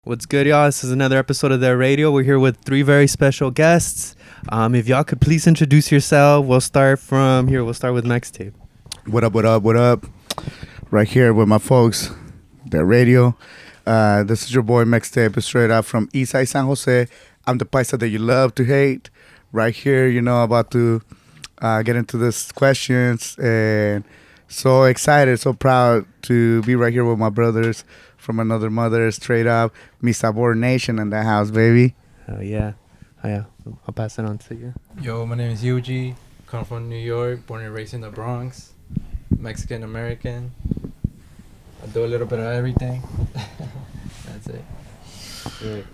What's good, y'all? This is another episode of Their Radio. We're here with three very special guests. If y'all could please introduce yourself, we'll start from here. We'll start with Mextape. What up, what up, what up? Right here with my folks, Their Radio. This is your boy Mextape, straight out from Eastside San Jose. I'm the paisa that you love to hate. Right here, about to get into this questions. And so excited, so proud to be right here with my brothers from another mother, straight up. Mi Sabor Nation in the house, baby. Oh, yeah. I'll pass it on to you. Yo, my name is Yuji. Come from New York, born and raised in the Bronx. Mexican American. I do a little bit of everything. That's it. Good.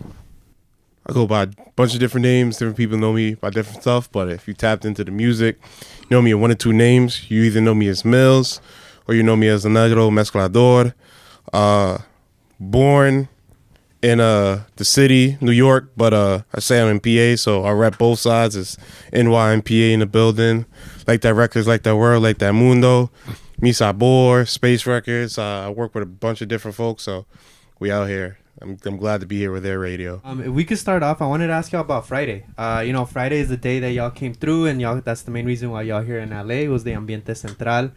I go by a bunch of different names. Different people know me by different stuff. But if you tapped into the music, you know me in one or two names. You either know me as Millz or you know me as the Negro Mezclador. Born in the city, New York, but I say I'm in PA, so I rep both sides. It's NY and PA in the building. Like That Records, Like That World, Like That Mundo. Mi Sabor, Space Records. I work with a bunch of different folks, so we out here. I'm glad to be here with Their Radio. If we could start off, I wanted to ask y'all about Friday. Friday is the day that y'all came through, and that's the main reason why y'all here in LA. It was the Ambiente Central.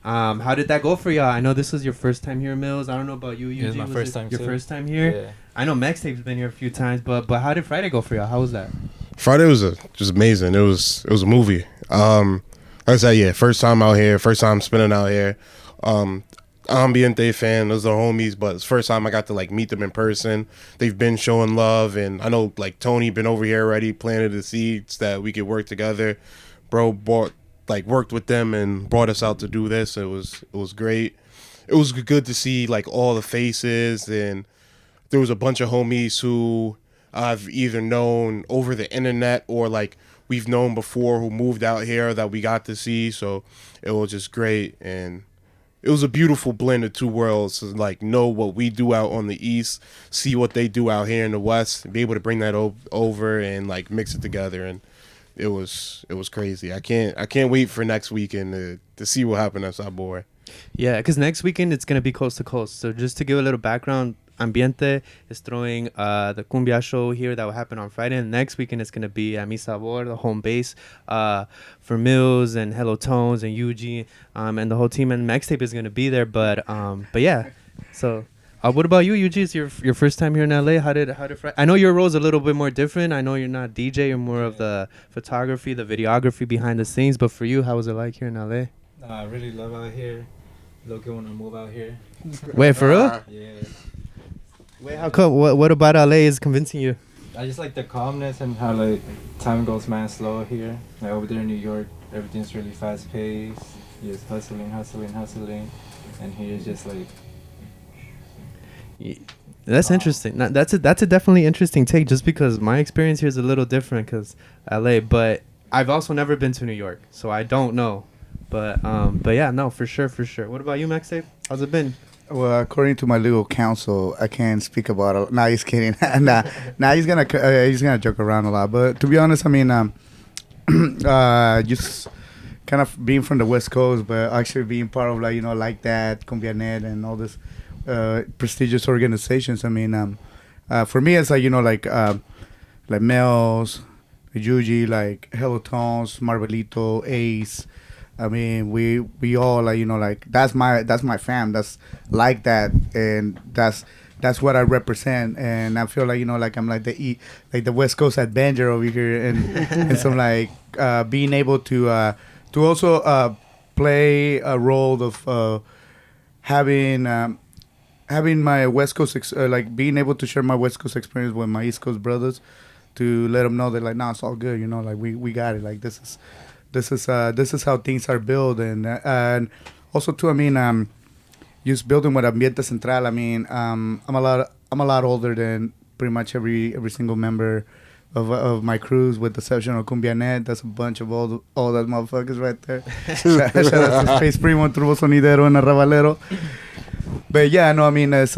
How did that go for y'all? I know this was your first time here, Millz. I don't know about you, Yuji. Yeah, it's my first time your too. first time here? Yeah. I know Mextape's been here a few times, but how did Friday go for y'all? How was that? Friday was just amazing. It was a movie. Like I said, yeah, first time out here, first time spinning out here. Ambiente fan, those are homies, but it's the first time I got to meet them in person. They've been showing love, and I know Tony been over here already, planted the seeds that we could work together. Bro worked with them and brought us out to do this. It was great. It was good to see all the faces, and there was a bunch of homies who I've either known over the internet or we've known before who moved out here that we got to see. So it was just great, and it was a beautiful blend of two worlds to know what we do out on the east, see what they do out here in the west, and be able to bring that over and mix it together. And it was crazy. I can't wait for next weekend to see what happened at Sabor. Yeah, because next weekend it's going to be coast to coast. So just to give a little background, Ambiente is throwing the Cumbia show here that will happen on Friday. And next weekend it's going to be at Mi Sabor, the home base for Millz and hellotones and Yuji and the whole team. And Mextape is going to be there. But yeah, so... what about you, Yuji? It's your first time here in LA. How did Friday? I know your role's a little bit more different. I know you're not DJ. You're more of the photography, the videography behind the scenes. But for you, how was it like here in LA? I really love out here. Looking want to move out here. Wait, for real? Yeah. Wait, how come? What about LA is convincing you? I just like the calmness and how time goes man slow here. Over there in New York, everything's really fast paced. Just hustling, and here it's just That's interesting. That's a definitely interesting take. Just because my experience here is a little different, because LA. But I've also never been to New York, so I don't know. But yeah, no, for sure. What about you, Mextape? How's it been? Well, according to my legal counsel, I can't speak about it. Nah, he's kidding. nah, he's gonna joke around a lot. But to be honest, I mean, just kind of being from the West Coast, but actually being part of Like That, Cumbia Net, and all this prestigious organizations. I mean, for me, it's Millz, Yuji, hellotones, Marvelito, Ace. I mean, we all that's my fam. That's like that, and that's what I represent. And I feel I'm the West Coast Avenger over here, and some being able to also play a role of having my West Coast being able to share my West Coast experience with my East Coast brothers, to let them know that nah, it's all good. We got it. This is how things are built, and also too. I mean, just building with Ambiente Central. I mean, I'm a lot older than pretty much every single member of my crews, with the exception of Cumbia Net. That's a bunch of all that motherfuckers right there. Shout out to Space Primo, Turbo Sonidero, and Arrabalero. But yeah, no, I mean, it's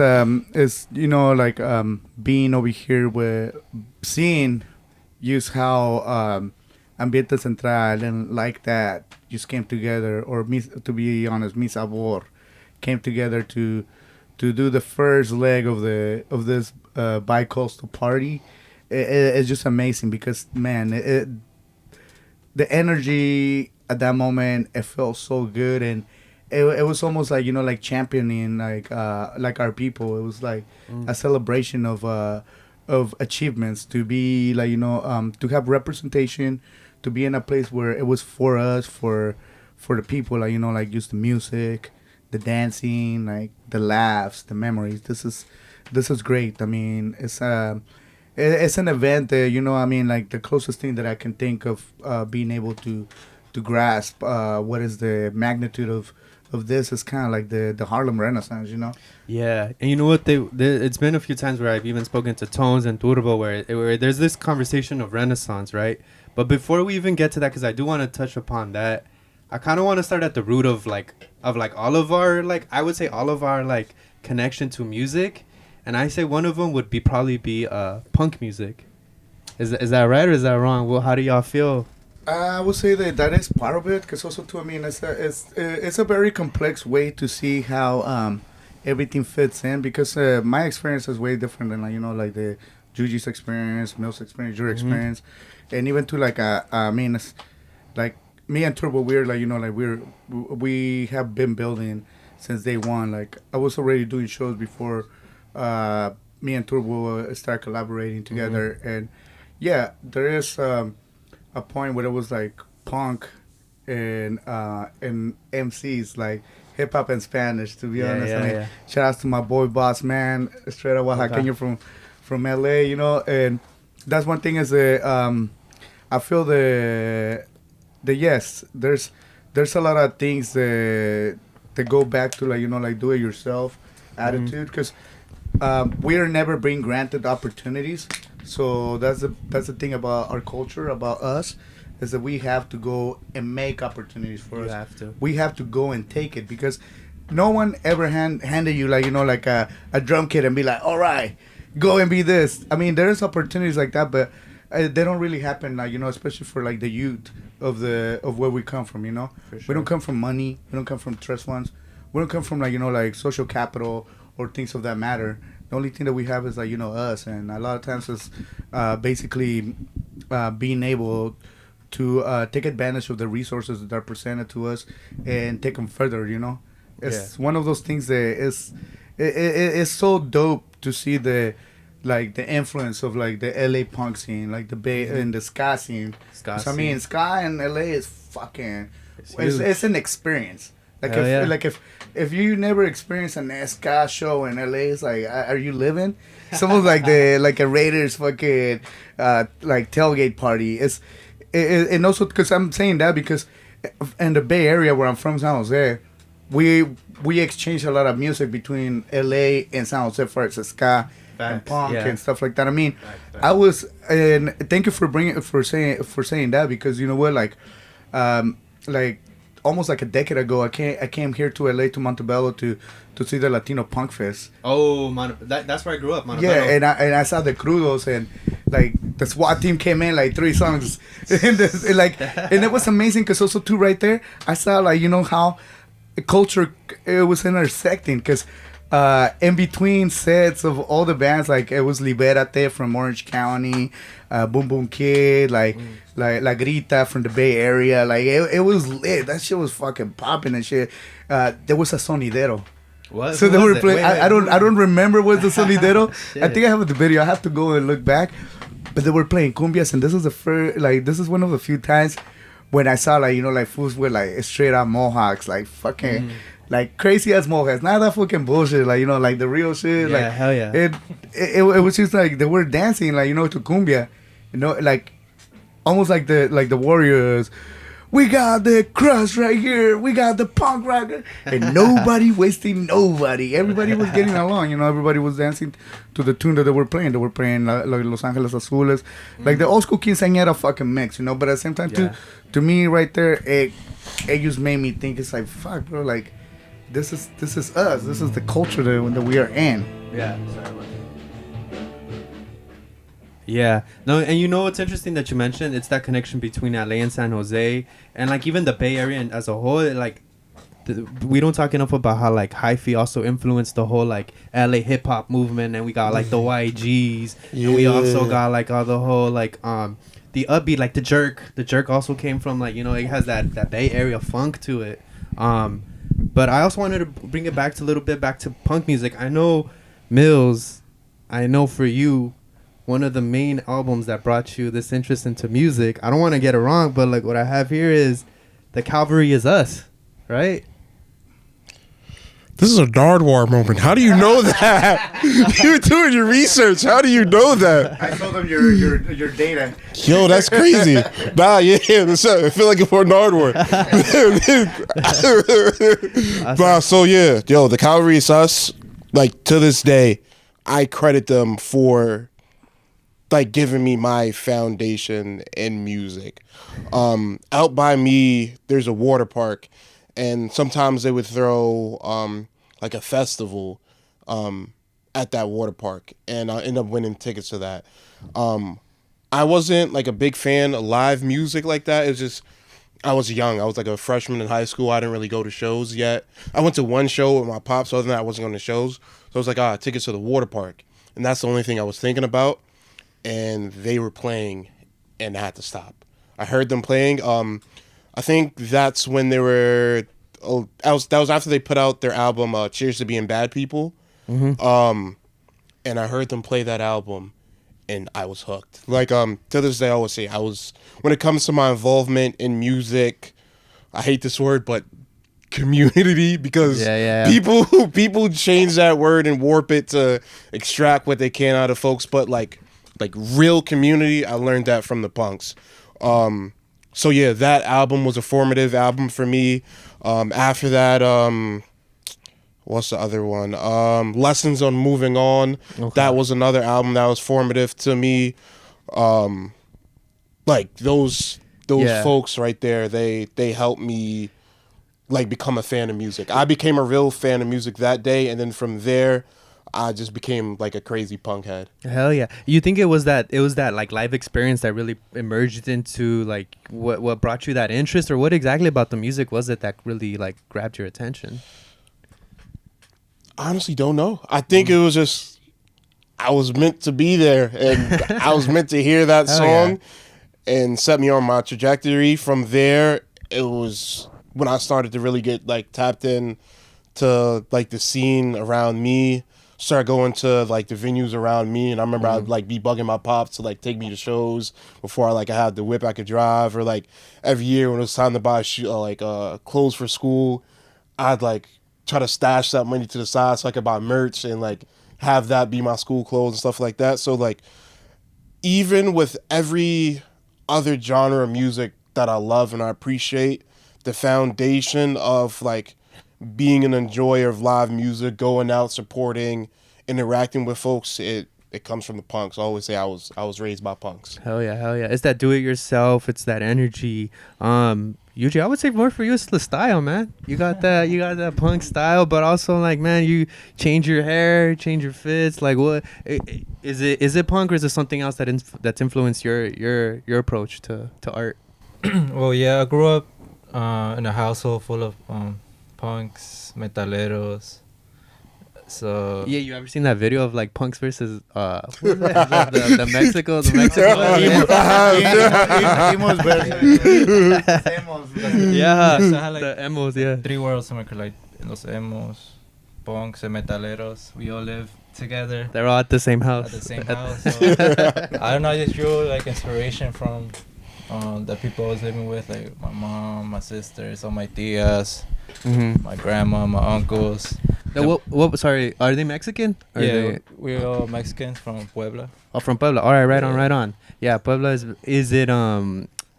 being over here with seeing just how Ambiente Central and Like That just came together, or to be honest, Mi Sabor came together to to do the first leg of this bicoastal party. It's just amazing because man, the energy at that moment, it felt so good, and it was almost like like championing like our people. It was like a celebration of achievements, to be like to have representation, to be in a place where it was for us, for the people, like like use the music, the dancing, like the laughs, the memories. This is great. I mean, it's an event that like the closest thing that I can think of being able to grasp what is the magnitude of this is kind of like the Harlem Renaissance, Yeah, and you know what? It's been a few times where I've even spoken to Tones and Turbo where there's this conversation of Renaissance, right? But before we even get to that, because I do want to touch upon that, I kind of want to start at the root of all of our I would say all of our connection to music, and I say one of them would probably be punk music. Is that right or is that wrong? Well, how do y'all feel? I would say that is part of it, because also too, I mean, it's a very complex way to see how everything fits in, because my experience is way different than like the Yuji's experience, Millz experience, your experience, and even to I mean, it's like me and Turbo, we're we have been building since day one. Like I was already doing shows before me and Turbo started collaborating together, and yeah, there is a point where it was like punk and MCs, like hip hop and Spanish, to be honest. Yeah. Shout out to my boy Boss Man, straight out Oaxaqueño from LA, and that's one thing is I feel the yes, there's a lot of things that go back to like do it yourself attitude, because we are never being granted opportunities. So that's the thing about our culture, about us, is that we have to go and make opportunities for us. We have to go and take it, because no one ever handed you like a drum kit and be like, all right, go and be this. I mean, there's opportunities like that, but they don't really happen, especially for like the youth of where we come from. For sure. We don't come from money. We don't come from trust funds. We don't come from like social capital or things of that matter. The only thing that we have is us, and a lot of times it's basically being able to take advantage of the resources that are presented to us and take them further. It's one of those things that it's so dope to see the influence of the LA punk scene, like the Bay and the ska scene. I mean, ska in LA is fucking it's an experience. If you never experienced an ska show in LA, it's like, are you living? It's almost like a Raiders fucking tailgate party. And also because I'm saying that because in the Bay Area where I'm from, San Jose, we exchange a lot of music between LA and San Jose for ska and punk and stuff like that. I mean, I was, and thank you for saying that, because you know what, almost like a decade ago, I came here to LA, to Montebello, to see the Latino Punk Fest. Oh, that's where I grew up, Montebello. Yeah, and I saw the Crudos, and the SWAT team came in 3 songs, and it was amazing, because also too right there, I saw how culture it was intersecting, because in between sets of all the bands, it was Liberate from Orange County, Boom Boom Kid, La Grita from the Bay Area, it was lit. That shit was fucking popping and shit. There was a sonidero. What? So they were playing. I don't remember what the sonidero. I think I have the video. I have to go and look back. But they were playing cumbias, and this was the first. This is one of the few times when I saw fools with straight up mohawks, fucking. Crazy ass mohawks, not that fucking bullshit, the real shit. Yeah, hell yeah. It was just they were dancing, to cumbia, almost like the Warriors. We got the crust right here. We got the punk rocker, and nobody wasting nobody. Everybody was getting along, Everybody was dancing to the tune that they were playing. They were playing Los Angeles Azules, the old school quinceañera fucking mix, But at the same time, to me, right there, it just made me think. It's fuck, bro, This is us. This is the culture that we are in. Yeah. Yeah. No, and what's interesting that you mentioned? It's that connection between LA and San Jose, and even the Bay Area as a whole. we don't talk enough about how like hyphy also influenced the whole like LA hip hop movement, and we got like the YGs, and we also got like all the whole like the upbeat, like the jerk also came from like, you know, it has that Bay Area funk to it. But I also wanted to bring it back to a little bit back to punk music. I know Millz, I know for you, one of the main albums that brought you this interest into music, I don't want to get it wrong, but like what I have here is The Cavalry Is Us, right? This is a Nardwar moment. How do you know that? You're doing your research. How do you know that? I told them your data. Yo, that's crazy. Nah, yeah, I feel like it's for Nardwar. Nah, so yeah, yo, The Cavalry Is Us. Like to this day, I credit them for like giving me my foundation in music. Out by me, there's a water park, and sometimes they would throw like a festival at that water park, and I end up winning tickets to that. I wasn't like a big fan of live music like that. It was just, I was young. I was like a freshman in high school. I didn't really go to shows yet. I went to one show with my pops. Other than that, I wasn't going to shows. So I was like, tickets to the water park. And that's the only thing I was thinking about. And they were playing, and I had to stop. I heard them playing. I think that's when they were. That was after they put out their album, "Cheers to Being Bad People." Mm-hmm. And I heard them play that album, and I was hooked. Like to this day, I always say when it comes to my involvement in music, I hate this word, but community, because people change that word and warp it to extract what they can out of folks, but like real community, I learned that from the punks. So yeah, that album was a formative album for me. After that, what's the other one? Lessons on Moving On. Okay. That was another album that was formative to me. Like those folks right there, they helped me like become a fan of music. I became a real fan of music that day, and then from there, I just became like a crazy punk head. Hell yeah! You think it was that like live experience that really emerged into like what brought you that interest, or what exactly about the music was it that really like grabbed your attention? I honestly don't know. I think it was just I was meant to be there, and I was meant to hear that song and set me on my trajectory. From there, it was when I started to really get like tapped in to like the scene around me. Start going to like the venues around me, and I remember I'd like be bugging my pops to like take me to shows before I had the whip I could drive, or like every year when it was time to buy clothes for school, I'd like try to stash that money to the side so I could buy merch and like have that be my school clothes and stuff like that. So like even with every other genre of music that I love and I appreciate, the foundation of like being an enjoyer of live music, going out, supporting, interacting with folks, it comes from the punks. I always say I was raised by punks. Hell yeah. It's that do it yourself, it's that energy. Yuji, I would say more for you, it's the style, man. You got that punk style, but also like, man, you change your hair, change your fits. Like, what is it punk, or is it something else that's influenced your approach to art? Well, yeah, I grew up in a household full of punks, metaleros. So yeah, you ever seen that video of like punks versus what was that? the Mexico yeah, so I had, like, the emos, yeah, 3 worlds, like los emos, punks, and metaleros. We all live together. They're all at the same house. So, I don't know, I just drew like inspiration from the people I was living with, like my mom, my sisters, all my tias, my grandma, my uncles. What? Sorry, are they Mexican? We're all Mexicans from Puebla. Oh, from Puebla. All right, right on. Yeah, Puebla is it?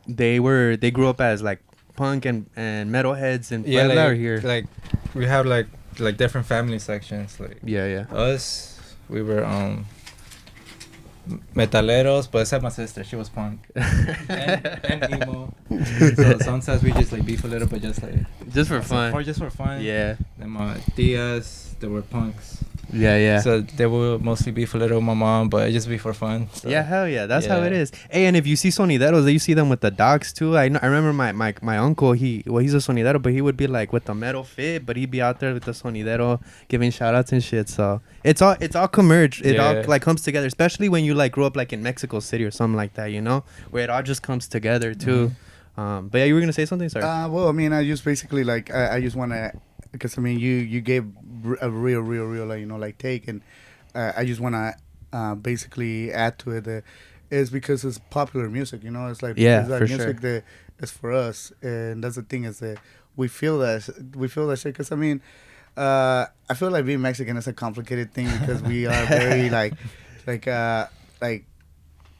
They grew up as like punk and metalheads in Puebla, or here? Like we have like different family sections. Like us, we were metaleros, but except my sister, she was punk and emo. So sometimes we just like beef a little bit, just for fun. Or just for fun. Yeah. And my tias, they were punks. Yeah. So they will mostly be for little with my mom, but it just be for fun. So. Yeah, hell yeah. That's how it is. Hey, and if you see sonideros, you see them with the dogs too. I remember my uncle, he's a sonidero, but he would be like with the metal fit, but he'd be out there with the sonidero giving shout outs and shit. So it's all converged. It all like comes together, especially when you like grow up like in Mexico City or something like that, you know, where it all just comes together too. But yeah, you were gonna say something? Sorry. Well, I mean, I just basically like I just want to, because I mean, you gave a real like, you know, like take, and I just want to basically add to it. Is because it's popular music, you know. It's like it's like for music that is for us, and that's the thing is that we feel that shit. Because I mean, I feel like being Mexican is a complicated thing because we are very like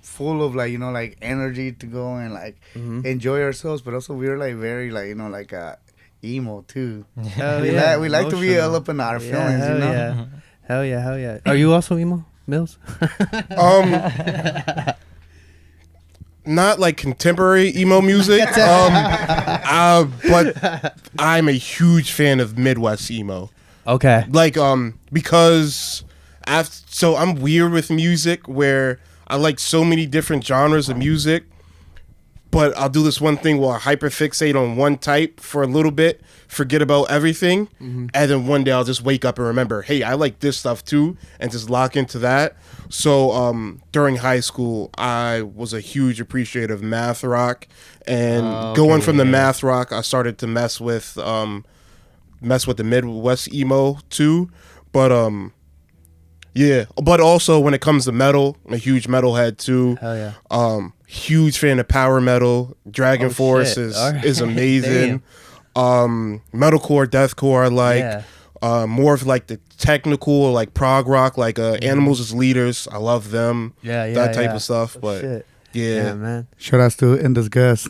full of like, you know, like energy to go and like enjoy ourselves, but also we're like very like, you know, like emo too. We like to be all up in our feelings, you know. Hell yeah. Are you also emo, Millz? Not like contemporary emo music, but I'm a huge fan of Midwest emo. Okay. Like because so I'm weird with music where I like so many different genres of music, but I'll do this one thing where I hyperfixate on one type for a little bit, forget about everything, and then one day I'll just wake up and remember, hey, I like this stuff too, and just lock into that. So during high school, I was a huge appreciator of math rock, and going from the math rock, I started to mess with the Midwest emo too, but yeah, but also when it comes to metal, I'm a huge metalhead too. Hell yeah. Huge fan of power metal. Dragon Force is amazing. Metalcore, deathcore, I like. More of like the technical, like prog rock, like Animals as Leaders. I love them. That type of stuff. But yeah, man. Shout outs to In Disgust.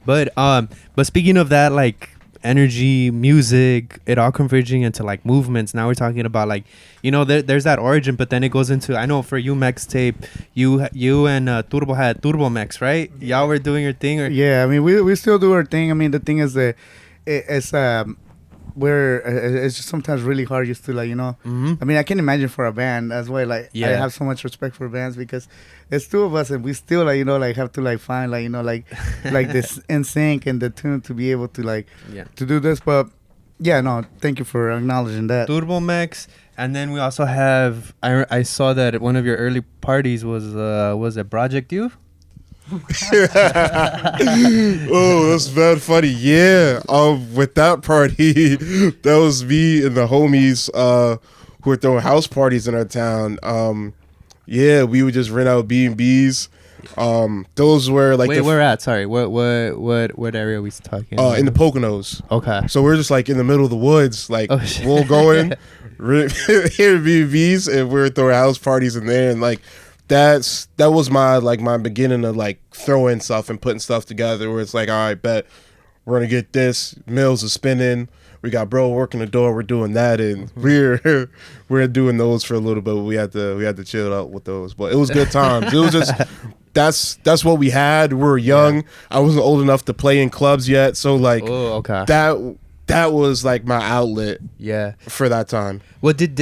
But speaking of that, like energy, music, it all converging into like movements. Now we're talking about like, you know, there's that origin, but then it goes into, I know for you, Mextape, you and Turbo had Turbo Mex, right? Y'all were doing your thing, or I mean, we still do our thing. I mean, the thing is that it's just sometimes really hard just to like, you know, I mean, I can imagine for a band. That's why like I have so much respect for bands, because it's two of us and we still like, you know, like have to like find like, you know, like this in sync and the tune to be able to like to do this. But no, thank you for acknowledging that. Turbo Mex. And then we also have, I saw that at one of your early parties was a Project U? Oh, that's bad funny. Yeah. With that party, that was me and the homies who were throwing house parties in our town. Yeah, we would just rent out B&Bs. Those were like where at? Sorry, what area are we talking about? In the Poconos. Okay. So we're just like in the middle of the woods, like we'll go in here B&Bs, and we're throwing house parties in there, and like that was my beginning of like throwing stuff and putting stuff together, where it's like, all right, bet we're gonna get this. Millz is spinning. We got bro working the door. We're doing that, and we're doing those for a little bit. We had to chill out with those, but it was good times. It was just that's what we had. We were young. Yeah. I wasn't old enough to play in clubs yet, so like that was like my outlet. Yeah. For that time. Well, did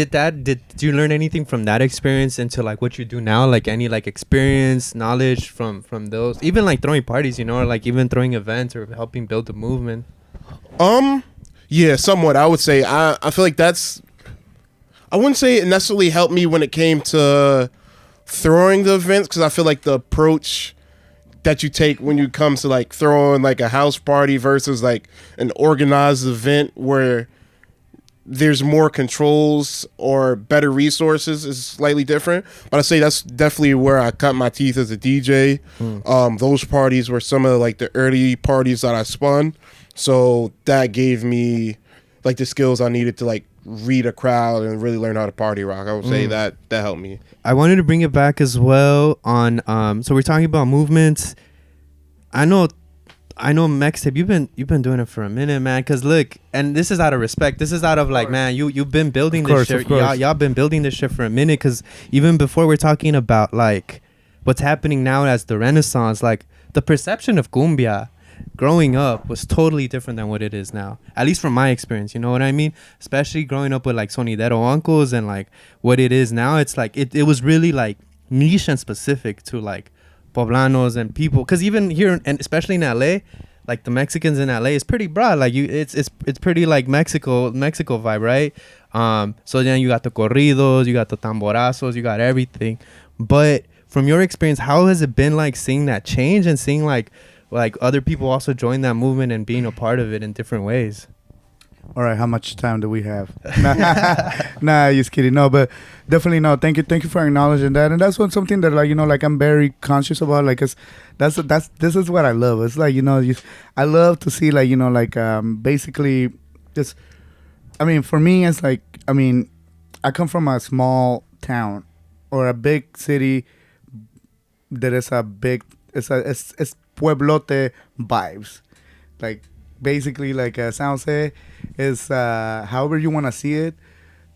you learn anything from that experience into like what you do now? Like any like experience, knowledge from those, even like throwing parties, you know, or like even throwing events or helping build a movement? Yeah, somewhat. I would say I feel like I wouldn't say it necessarily helped me when it came to throwing the events, because I feel like the approach that you take when you come to like throwing like a house party versus like an organized event where there's more controls or better resources is slightly different. But I say that's definitely where I cut my teeth as a DJ. Those parties were some of like the early parties that I spun. So that gave me like the skills I needed to like read a crowd and really learn how to party rock. I would say that helped me. I wanted to bring it back as well on so we're talking about movements. I know Mextape, you've been doing it for a minute, man, cuz look, and this is out of respect. This is out of like, man, you've been building this shit. Y'all been building this shit for a minute, cuz even before we're talking about like what's happening now as the Renaissance, like the perception of cumbia growing up was totally different than what it is now. At least from my experience, you know what I mean? Especially growing up with like sonidero uncles and like what it is now. It's like it was really like niche and specific to like poblanos and people. Because even here, and especially in LA, like the Mexicans in LA is pretty broad. Like it's pretty like Mexico vibe, right? So then you got the corridos, you got the tamborazos, you got everything. But from your experience, how has it been like seeing that change and seeing like other people also join that movement and being a part of it in different ways? All right, how much time do we have? Nah, just kidding. No, but definitely no. Thank you for acknowledging that, and that's something that like I'm very conscious about. Like, this is what I love. It's like I love to see basically just. I mean, for me, it's like I come from a small town or a big city that is a big. It's pueblote vibes, like. Basically, like San Jose is however you want to see it,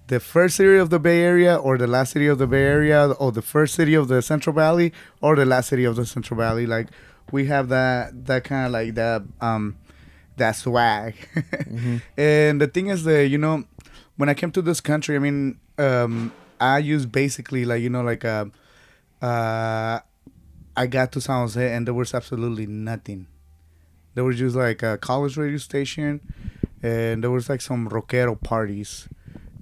the first city of the Bay Area or the last city of the Bay Area, or the first city of the Central Valley or the last city of the Central Valley. Like we have that kind of like that swag. Mm-hmm. And the thing is that when I came to this country, I mean I used basically I got to San Jose and there was absolutely nothing. There was just like a college radio station, and there was like some rockero parties.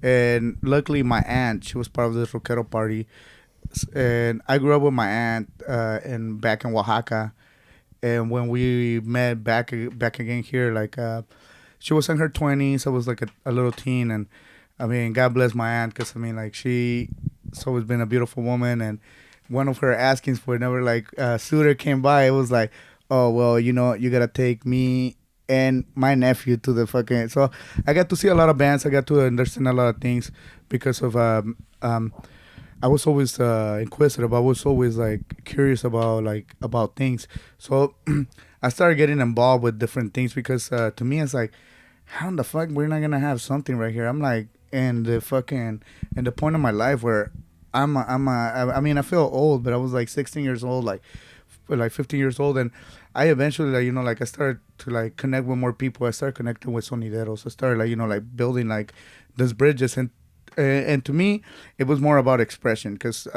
And luckily, my aunt, she was part of this rockero party. And I grew up with my aunt back in Oaxaca. And when we met back again here, like she was in her 20s. I was like a little teen. And I mean, God bless my aunt, because I mean, like she's always been a beautiful woman. And one of her askings for whenever like suitor came by, it was like, oh, well, you gotta take me and my nephew to the fucking... So I got to see a lot of bands. I got to understand a lot of things because of... I was always inquisitive. I was always, like, curious about things. So I started getting involved with different things because to me, it's like, how in the fuck we're not gonna have something right here? I'm like, in the point of my life where I mean, I feel old, but I was, like, 16 years old, like 15 years old, and I eventually I started to connect with more people. I started connecting with sonideros. I started building these bridges, and to me it was more about expression because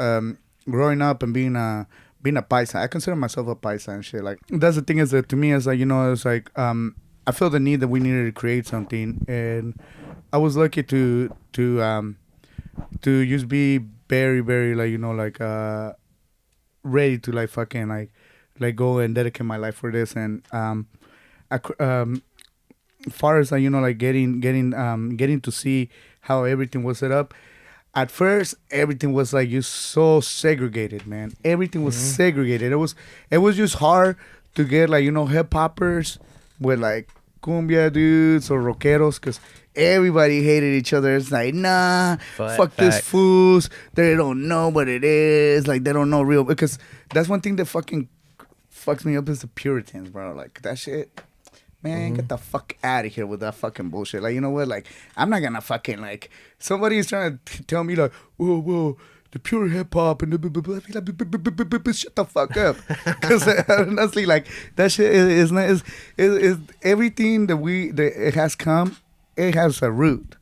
growing up and being a paisa, I consider myself a paisa and shit. Like that's the thing is that to me it's like it's like I feel the need that we needed to create something, and I was lucky to just be very very ready to fucking go and dedicate my life for this. And far as getting to see how everything was set up. At first, everything was just so segregated, man. Everything was segregated. It was just hard to get hip hoppers with cumbia dudes or rockeros, because everybody hated each other. It's like, nah, fuck this fools. They don't know what it is. They don't know real. Because that's one thing that fucking fucks me up is the Puritans, bro. Like, that shit, man, get the fuck out of here with that fucking bullshit. You know what? I'm not gonna fucking, somebody is trying to tell me, whoa, the pure hip hop and shut the fuck up. Because honestly, that shit is everything that it has come. It has a root.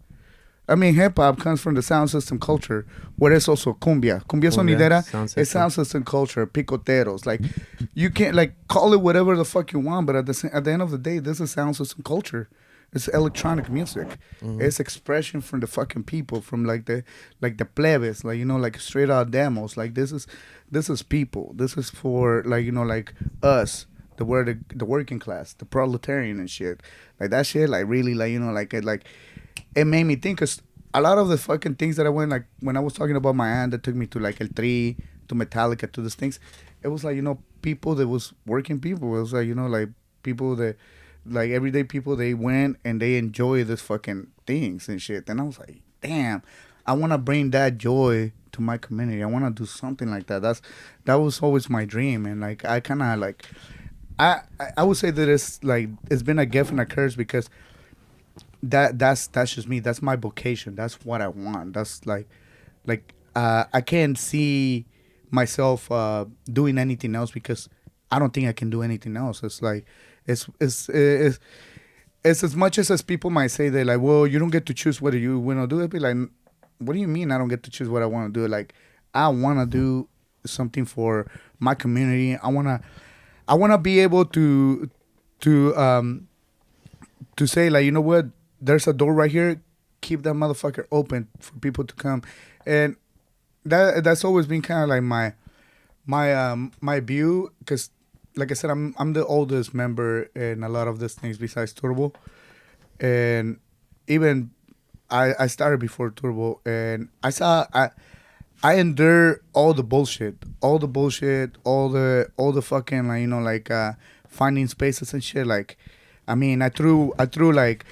I mean, hip hop comes from the sound system culture, where it's also cumbia sonidera. It's sound system culture, picoteros. You can't call it whatever the fuck you want, but at the end of the day, this is sound system culture. It's electronic music. It's expression from the fucking people, from the plebes, straight out demos. This is people. This is for us, the working class, the proletarian and shit. That shit, really, it made me think, because a lot of the fucking things that I went, when I was talking about my aunt that took me to El Tri, to Metallica, to these things, it was people that was working people. It was people that, everyday people, they went and they enjoy this fucking things and shit. And I was like, damn, I want to bring that joy to my community. I want to do something like that. That was always my dream. And I kind of I would say that it's been a gift and a curse, because that's just me. That's my vocation. That's what I want. That's I can't see myself doing anything else, because I don't think I can do anything else. It's it's as much as people might say they're like, well, you don't get to choose whether you want to do it. Be like, what do you mean I don't get to choose what I want to do? Like, I want to do something for my community. I wanna be able to say, like, you know what? There's a door right here. Keep that motherfucker open for people to come, and that's always been kind of like my view, because like I said, I'm the oldest member in a lot of these things besides Turbo, and even I started before Turbo, and I endure all the bullshit, all the fucking, like, you know, like finding spaces and shit. Like, I mean, I threw like,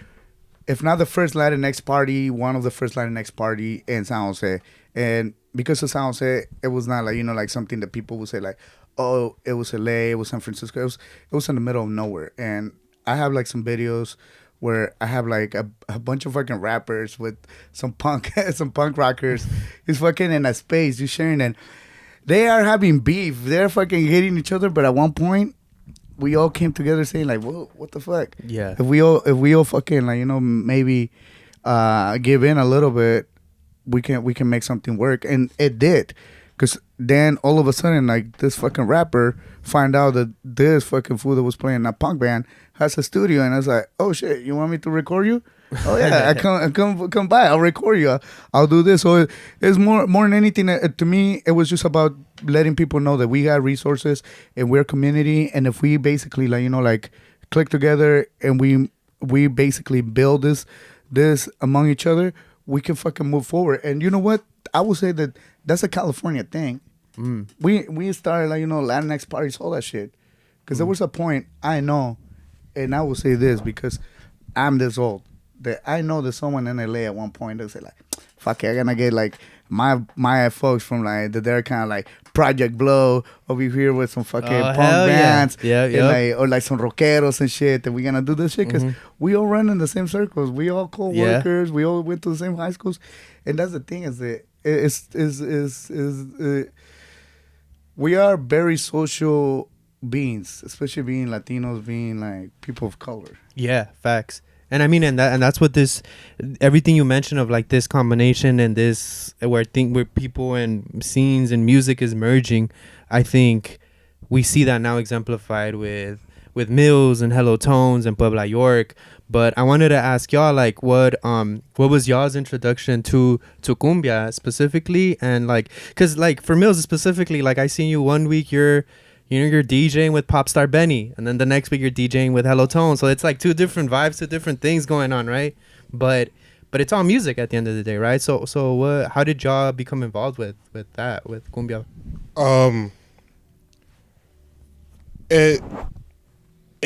if not the first Latinx party, one of the first Latinx party in San Jose, and because of San Jose, it was not like, you know, like something that people would say like, oh, it was LA, it was San Francisco, it was in the middle of nowhere. And I have like some videos where I have like a bunch of fucking rappers with some punk rockers. It's fucking in a space, you sharing, and they are having beef. They're fucking hitting each other, but at one point, we all came together saying like, whoa, what the fuck? Yeah. If we all fucking, like, you know, maybe give in a little bit, we can make something work. And it did. Because then all of a sudden, like, this fucking rapper find out that this fucking fool that was playing a punk band has a studio, and I was like, oh shit, you want me to record you? Oh yeah, I come by, I'll record you. I'll do this. So it's more than anything, to me, it was just about letting people know that we got resources and we're a community, and if we basically, like, you know, like, click together and we basically build this among each other, we can fucking move forward. And you know what? I would say that that's a California thing. We started, like, you know, Latinx parties, all that shit. Because there was a point, I know, and I will say this because I'm this old, that I know that someone in LA at one point, they'll say like, fuck it, I'm gonna get like my folks from like, that they're kind of like Project Blow over here with some fucking punk bands. Yeah, like, or like some rockeros and shit, that we're gonna do this shit because we all run in the same circles. We all co-workers. We all went to the same high schools. And that's the thing, is that we are very social beings, especially being Latinos, being like people of color. Yeah, facts. And I mean, and that's what this, everything you mentioned of like this combination and this where people and scenes and music is merging. I think we see that now exemplified with Millz and hellotones and PueblaYork. But I wanted to ask y'all, like, what was y'all's introduction to Cumbia specifically? And like, cause like for Millz specifically, like I seen you one week you're DJing with Popstar Benny, and then the next week you're DJing with hellotones. So it's like two different vibes, two different things going on, right? But it's all music at the end of the day, right? So how did y'all become involved with that, with Cumbia? It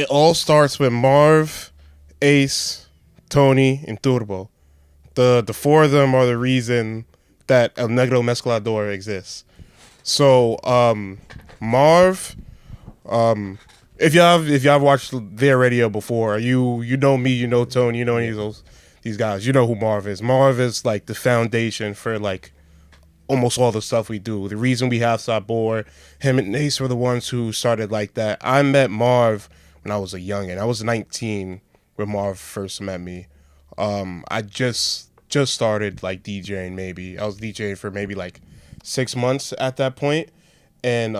all starts with Marv, Ace, Tony, and Turbo. The four of them are the reason that El Negro Mezclador exists. So Marv, if y'all watched their radio before, you know me, you know Tony, you know any of these guys, you know who Marv is. Marv is like the foundation for like almost all the stuff we do. The reason we have Sabor, him and Ace were the ones who started Like That. I met Marv when I was a youngin'. I was 19 when Marv first met me. I just started like DJing. Maybe I was DJing for maybe like 6 months at that point. And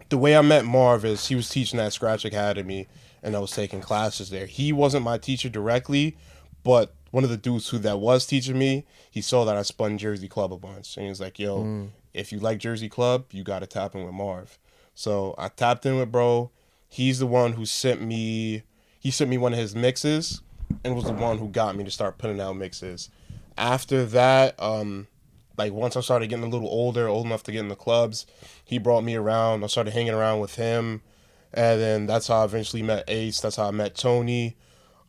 the way I met Marv is he was teaching at Scratch Academy, and I was taking classes there. He wasn't my teacher directly, but one of the dudes that was teaching me, he saw that I spun Jersey Club a bunch, and he was like, yo, if you like Jersey Club, you got to tap in with Marv. So I tapped in with bro. He's the one who sent me one of his mixes and was the one who got me to start putting out mixes. After that, like once I started getting a little old enough to get in the clubs, he brought me around. I started hanging around with him, and then that's how I eventually met Ace. That's how I met Tony.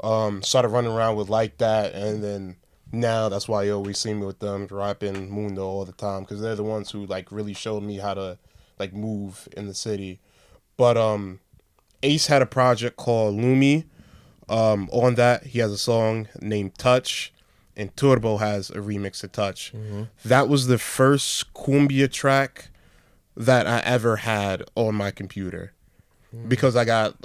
Started running around with Like That, and then now that's why you always see me with them rapping Mundo all the time, because they're the ones who like really showed me how to like move in the city. But Ace had a project called Lumi. On that, he has a song named Touch, and Turbo has a remix to Touch. That was the first cumbia track that I ever had on my computer. because I got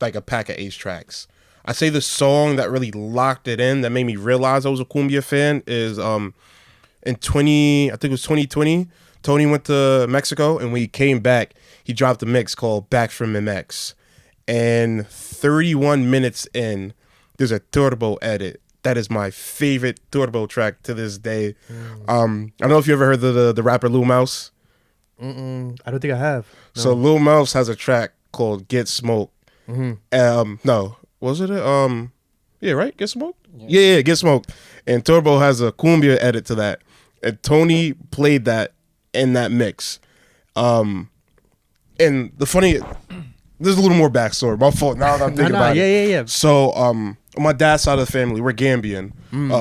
like a pack of Ace tracks. I say the song that really locked it in, that made me realize I was a Cumbia fan, is in 20, I think it was 2020. Tony went to Mexico, and when he came back, he dropped a mix called Back from MX. And 31 minutes in, there's a turbo edit. That is my favorite turbo track to this day. I don't know if you ever heard of the rapper Lil Mouse. I don't think I have. No. So Lil Mouse has a track called Get Smoked. No, was it yeah, right? Get Smoked? Yeah, Get Smoked. And Turbo has a cumbia edit to that. And Tony played that in that mix. And the funny, there's a little more backstory. My fault now that I'm thinking about it. Yeah. So on my dad's side of the family, we're Gambian,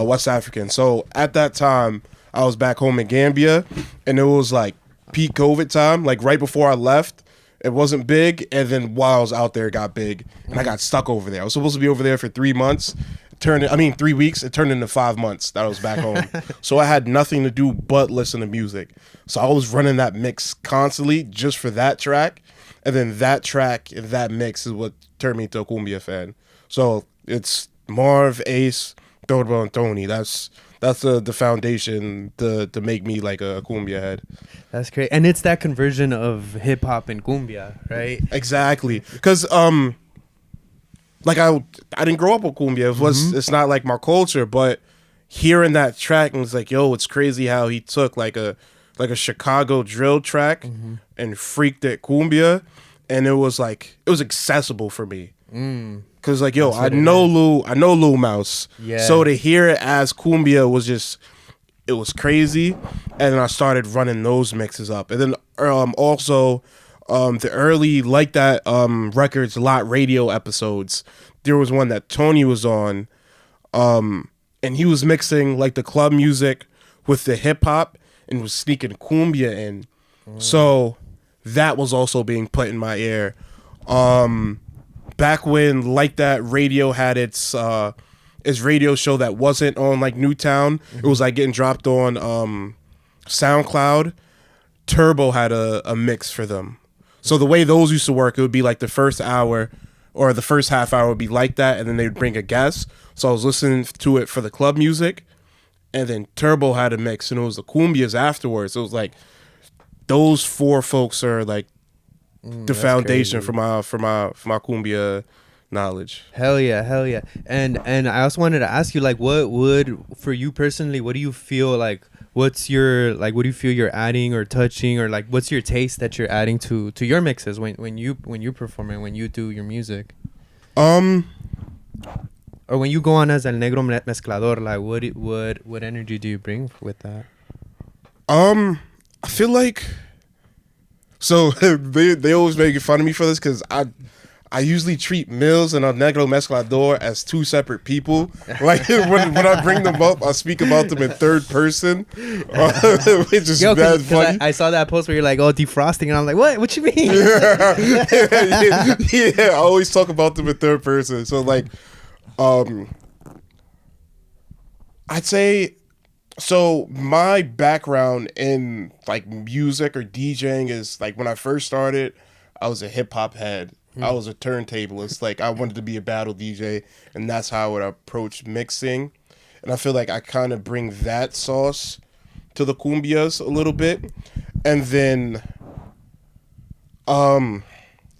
West African. So at that time, I was back home in Gambia, and it was like peak COVID time, like right before I left. It wasn't big, and then while I was out there, it got big, and I got stuck over there. I was supposed to be over there for 3 months. 3 weeks. It turned into 5 months that I was back home. So I had nothing to do but listen to music. So I was running that mix constantly just for that track, and then that track and that mix is what turned me into a cumbia fan. So it's Marv, Ace, Turbo, and Tony. That's the foundation to make me like a cumbia head. That's great. And it's that conversion of hip hop and cumbia, right? Exactly. Because like I didn't grow up with cumbia. It's not like my culture, but hearing that track, and it's like, yo, it's crazy how he took like a Chicago drill track and freaked it cumbia, and it was accessible for me. Cause like, yo, I know Lil Mouse. Yeah. So to hear it as cumbia it was crazy. And then I started running those mixes up. And then also the early Like That Records Lot radio episodes, there was one that Tony was on, and he was mixing like the club music with the hip hop and was sneaking cumbia in. So that was also being put in my ear. Back when Like That Radio had its radio show that wasn't on like Newtown, it was like getting dropped on SoundCloud. Turbo had a mix for them. So the way those used to work, it would be like the first hour or the first half hour would be like that, and then they would bring a guest. So I was listening to it for the club music, and then Turbo had a mix, and it was the cumbias afterwards. It was like those four folks are like the foundation for my cumbia knowledge. Hell yeah. And I also wanted to ask you, like, what would, for you personally, what do you feel like? What's your, like, what do you feel you're adding or touching, or like what's your taste that you're adding to your mixes when you perform and when you do your music? Or when you go on as El Negro Mezclador, like what energy do you bring with that? I feel like, so they always make fun of me for this because I usually treat Millz and El Negro Mezclador as two separate people. Like when I bring them up, I speak about them in third person, which is bad funny. I saw that post where you're like, "Oh, defrosting," and I'm like, "What you mean?" Yeah, I always talk about them in third person. So like, I'd say, so my background in like music or DJing is like when I first started, I was a hip hop head. I was a turntablist. Like I wanted to be a battle DJ, and that's how I would approach mixing. And I feel like I kind of bring that sauce to the cumbias a little bit. And then, damn,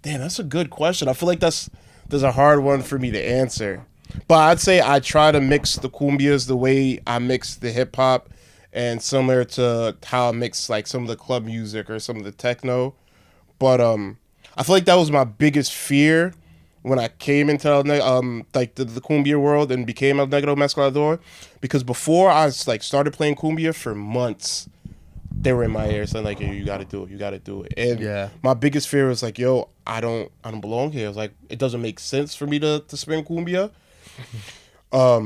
that's a good question. I feel like that's a hard one for me to answer. But I'd say I try to mix the cumbias the way I mix the hip hop, and similar to how I mix like some of the club music or some of the techno. But I feel like that was my biggest fear when I came into like the cumbia world and became El Negro Mezclador, because before I like started playing cumbia for months, they were in my ear saying like, "You got to do it." And my biggest fear was like, "Yo, I don't belong here." I was like, it doesn't make sense for me to spin cumbia. I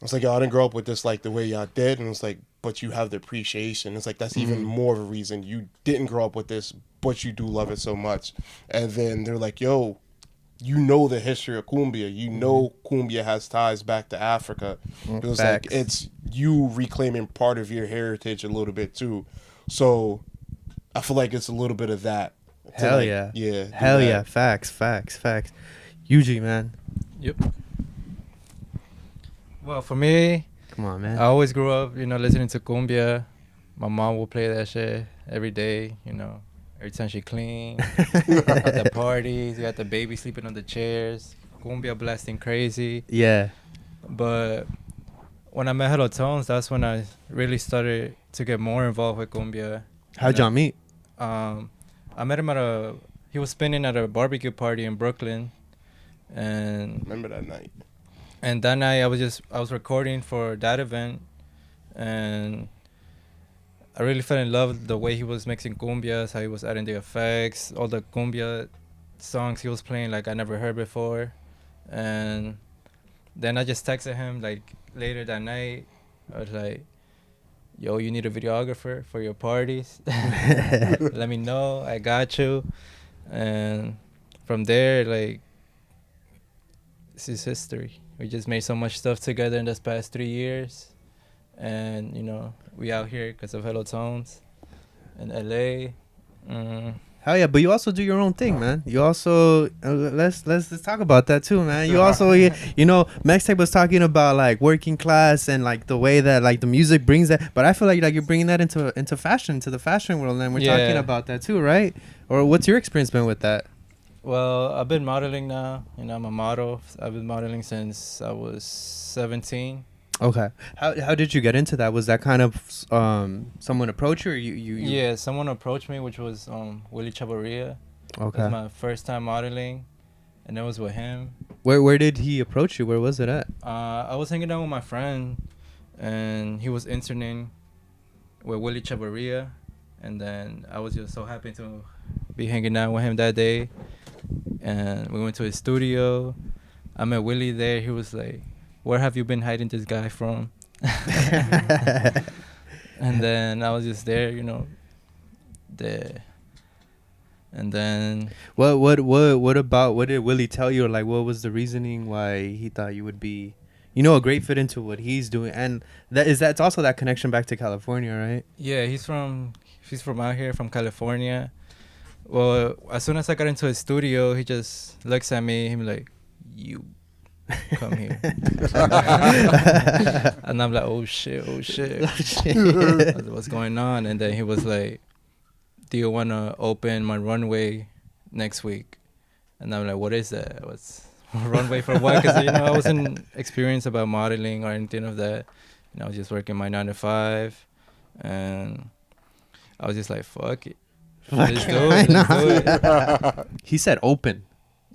was like, "Yo, I didn't grow up with this like the way y'all did," and it's like, but you have the appreciation. It's like that's even more of a reason you didn't grow up with this, but you do love it so much. And then they're like, yo, you know the history of cumbia. You know cumbia has ties back to Africa. It was like it's you reclaiming part of your heritage a little bit too. So I feel like it's a little bit of that. Hell like, yeah. Yeah. do Hell that. yeah. Facts. Yuji, man. Yep. Well, for me, Come on, man. I always grew up, listening to cumbia. My mom will play that shit every day, every time she clean. At the parties, you got the baby sleeping on the chairs, cumbia blasting crazy. Yeah. But when I met hellotones, that's when I really started to get more involved with cumbia. How'd y'all meet? I met him he was spinning at a barbecue party in Brooklyn. And Remember that night? And that night I was recording for that event, and I really fell in love with the way he was mixing cumbias, how he was adding the effects, all the cumbia songs he was playing like I never heard before. And then I just texted him like later that night. I was like, yo, you need a videographer for your parties? Let me know, I got you. And from there, like, this is history. We just made so much stuff together in this past 3 years. And, we out here because of hellotones in LA. Hell yeah, but you also do your own thing, man. You also let's talk about that too, man. You also Mextape was talking about like working class and like the way that like the music brings that, but I feel like you're bringing that into fashion, into the fashion world, and we're talking about that too, right? Or what's your experience been with that? Well, I've been modeling now. I'm a model. I've been modeling since I was 17. Okay. How did you get into that? Was that kind of someone approached you, or you? Yeah, someone approached me, which was Willy Chavarria. Okay. It was my first time modeling, and it was with him. Where did he approach you? Where was it at? I was hanging out with my friend, and he was interning with Willy Chavarria, and then I was just so happy to be hanging out with him that day. And we went to his studio. I met Willy there. He was like, where have you been hiding this guy from? And then I was just there, there. And then what did Willy tell you, or like what was the reasoning why he thought you would be a great fit into what he's doing? And that's also that connection back to California, right? yeah, he's from out here, from California. Well, as soon as I got into his studio, he just looks at me. He's like, you come here. And I'm like, oh shit. What's going on? And then he was like, do you want to open my runway next week? And I'm like, what is that? What's runway for what? Because, I wasn't experienced about modeling or anything of that. I was just working my 9 to 5. And I was just like, fuck it. Let's do it. He said open.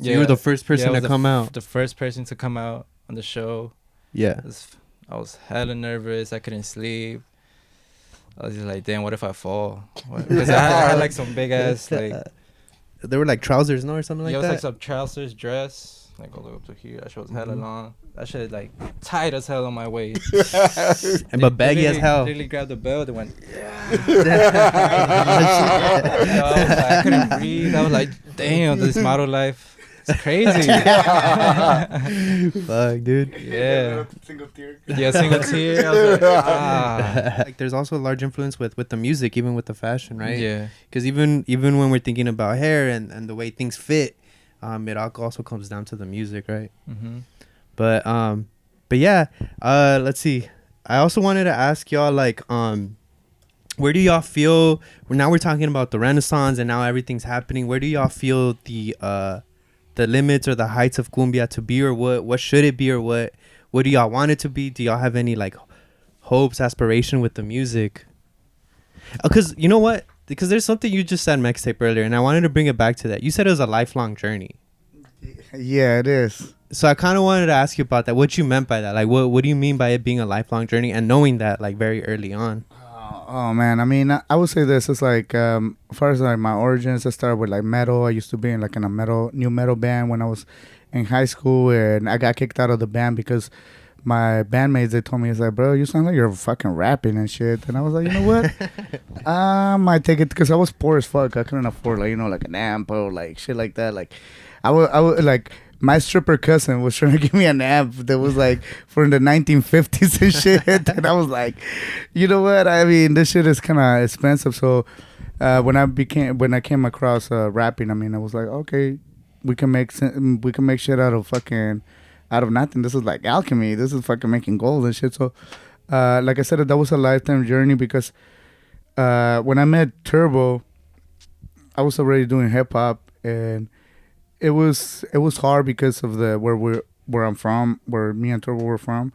So you were the first person to come out. The first person to come out on the show. Yeah. I was hella nervous. I couldn't sleep. I was just like, damn, what if I fall? Because I had like some big ass like. They were like trousers, no, or something like that. Yeah, it was like some trousers, dress, like all the way up to here. That shit was hella long. That shit like tight as hell on my waist. But baggy as hell. Literally grabbed the belt and went. I I couldn't breathe. I was like, damn, this model life. It's crazy. Fuck, dude. Yeah. Single tear. Yeah, single tear. I was like, Like, there's also a large influence with the music, even with the fashion, right? Yeah. Because even when we're thinking about hair and the way things fit, it also comes down to the music, right? Mm-hmm. But yeah. Let's see. I also wanted to ask y'all, like, where do y'all feel? Now we're talking about the Renaissance and now everything's happening. Where do y'all feel the limits or the heights of cumbia to be, or what should it be, or what do y'all want it to be? Do y'all have any like hopes, aspiration with the music? Because you know what? Because there's something you just said, Mextape, earlier, and I wanted to bring it back to that. You said it was a lifelong journey. Yeah, it is. So I kind of wanted to ask you about that. What you meant by that? Like, what do you mean by it being a lifelong journey, and knowing that like very early on? Oh man, I mean, I would say this. It's like, as far as like my origins, I started with like metal. I used to be in like in a new metal band when I was in high school, and I got kicked out of the band because my bandmates, they told me, it's like, bro, you sound like you're fucking rapping and shit. And I was like, you know what? I might take it, because I was poor as fuck. I couldn't afford like, like an amp or like shit like that. Like I would like, my stripper cousin was trying to give me an amp that was like from the 1950s and shit. And I was like, you know what? I mean, this shit is kind of expensive. So when I came across rapping, I mean, I was like, okay, we can make shit out of nothing. This is like alchemy. This is fucking making gold and shit. So, like I said, that was a lifetime journey because when I met Turbo, I was already doing hip hop, and it was hard because of the where I'm from, where me and Turbo were from.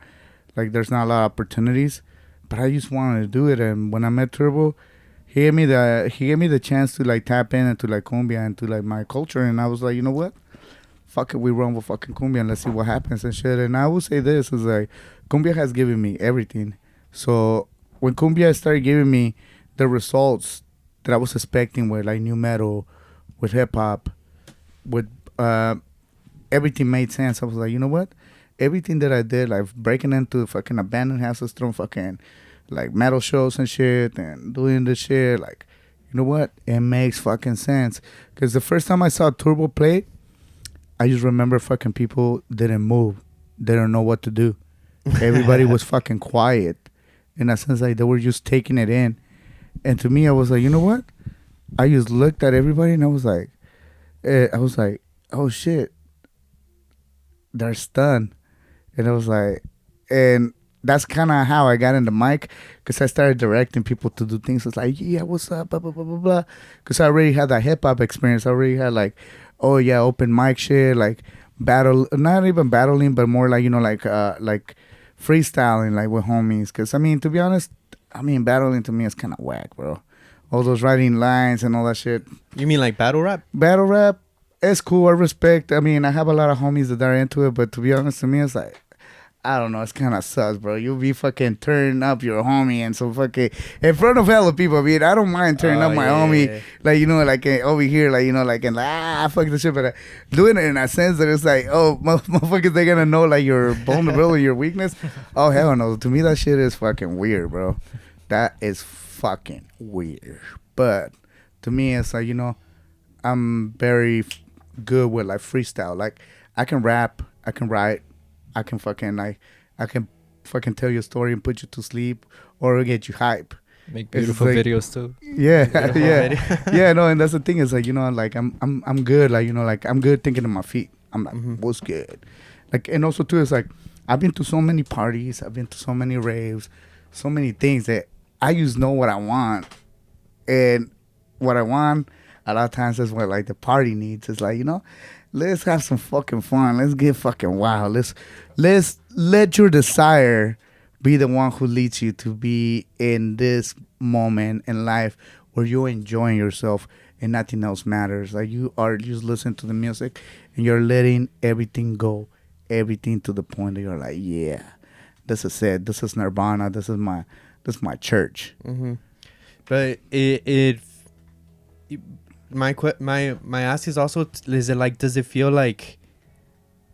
Like, there's not a lot of opportunities, but I just wanted to do it. And when I met Turbo, he gave me the chance to like tap in into like cumbia and to like my culture, and I was like, you know what? Fuck it, we run with fucking cumbia and let's see what happens and shit. And I will say this is like, cumbia has given me everything. So when cumbia started giving me the results that I was expecting with like new metal, with hip hop, with everything made sense. I was like, you know what? Everything that I did, like breaking into fucking abandoned houses, throwing fucking like metal shows and shit, and doing this shit, like, you know what? It makes fucking sense. Because the first time I saw Turbo play, I just remember fucking people didn't move. They don't know what to do. Everybody was fucking quiet. In a sense, like they were just taking it in. And to me, I was like, you know what? I just looked at everybody and I was like, oh shit. They're stunned. And I was like, and that's kind of how I got in the mic, because I started directing people to do things. It's like, yeah, what's up, blah, blah, blah, blah, blah. Because I already had that hip-hop experience. I already had, like, oh, yeah, open mic shit, like, battle, not even battling, but more like, you know, like freestyling, like, with homies. Because, I mean, to be honest, I mean, battling to me is kind of whack, bro. All those writing lines and all that shit. You mean like battle rap? Battle rap, it's cool. I respect. I mean, I have a lot of homies that are into it, but to be honest, to me, it's like, I don't know. It's kind of sus, bro. You'll be fucking turning up your homie and so fucking in front of hella people. I mean, I don't mind turning up my homie, yeah. Like, you know, like over here, like, you know, like, and like, fuck the shit. But doing it in a sense that it's like, oh, motherfuckers, they're gonna know like your vulnerability, your weakness. Oh, hell no. To me, that shit is fucking weird, bro. That is fucking weird. But to me, it's like, you know, I'm very good with like freestyle. Like, I can rap, I can write. I can fucking tell you a story and put you to sleep or get you hype. Make beautiful like, videos too. Yeah, yeah, no, and that's the thing is like, you know, like I'm good, like, you know, like I'm good thinking on my feet. I'm like, what's good? Like, and also too, it's like I've been to so many parties, I've been to so many raves, so many things that I just know what I want, and what I want a lot of times is what like the party needs. It's like, you know, let's have some fucking fun. Let's get fucking wild. Let's let your desire be the one who leads you to be in this moment in life where you're enjoying yourself and nothing else matters. Like, you are just listening to the music and you're letting everything go, everything to the point that you're like, yeah, this is it. This is Nirvana. This is my church. Mm-hmm. But my ask is also, is it like, does it feel like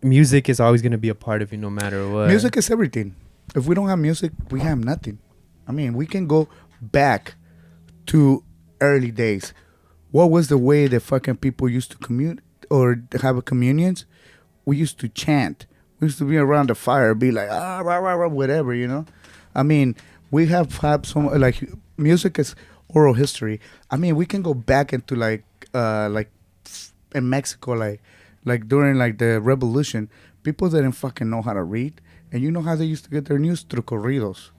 music is always going to be a part of you no matter what? Music is everything. If we don't have music, we have nothing. I mean, we can go back to early days. What was the way that fucking people used to commute or have a communions? We used to chant. We used to be around the fire, be like, rah, rah, rah, whatever, you know? I mean, we have had some, like, music is oral history. I mean, we can go back into like in Mexico, like during like the revolution, people didn't fucking know how to read, and you know how they used to get their news through corridos.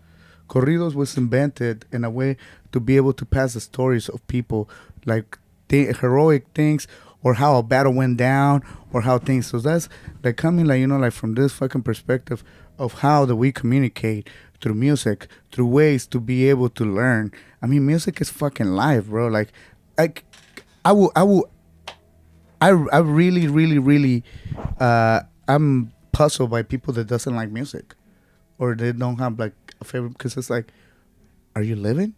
Corridos was invented in a way to be able to pass the stories of people, like heroic things, or how a battle went down, or how things. So that's like coming, like, you know, like from this fucking perspective of how do we communicate through music, through ways to be able to learn. I mean, music is fucking live, bro. Like, I really, really, really, I'm puzzled by people that doesn't like music, or they don't have like a favorite, because it's like, are you living?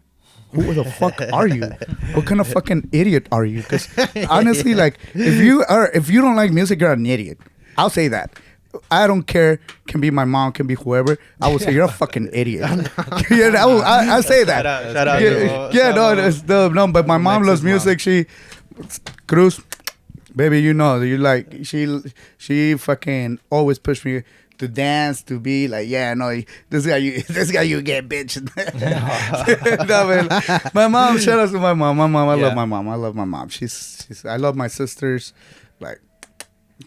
Who the fuck are you? What kind of fucking idiot are you? Because honestly, like, if you don't like music, you're an idiot. I'll say that. I don't care. Can be my mom, can be whoever. I will say you're a fucking idiot. Yeah, I say that. Shout out. Yeah, no. But my mom loves music. She, Cruz, baby, you know, you like she fucking always pushed me to dance, to be like, yeah, no, this guy you get bitch. No, man. My mom, shout out to my mom. I love my mom. I love my mom. She's I love my sisters. Like,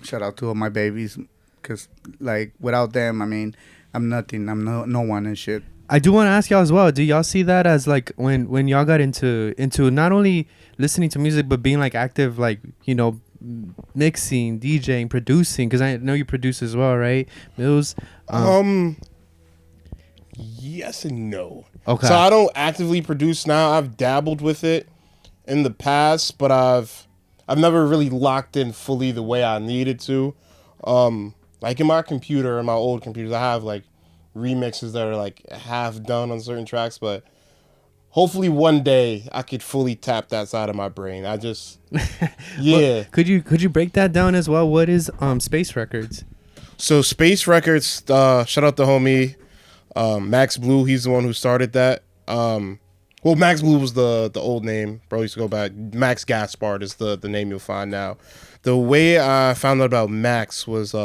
shout out to all my babies, because like without them, I mean, I'm nothing. I'm no one and shit. I do want to ask y'all as well. Do y'all see that as like when y'all got into not only listening to music but being like active, like, you know, mixing, DJing, producing? Because I know you produce as well, right, Millz? Yes and no. Okay. So I don't actively produce now. I've dabbled with it in the past, but I've never really locked in fully the way I needed to. Like in my computer, in my old computers, I have like remixes that are like half done on certain tracks, but hopefully one day I could fully tap that side of my brain. I just yeah. Well, could you break that down as well? What is Space Records? So Space Records, shout out to homie Max Blue. He's the one who started that. Well, Max Blue was the old name. Bro used to go back. Max Gaspard is the name you'll find now. The way I found out about Max was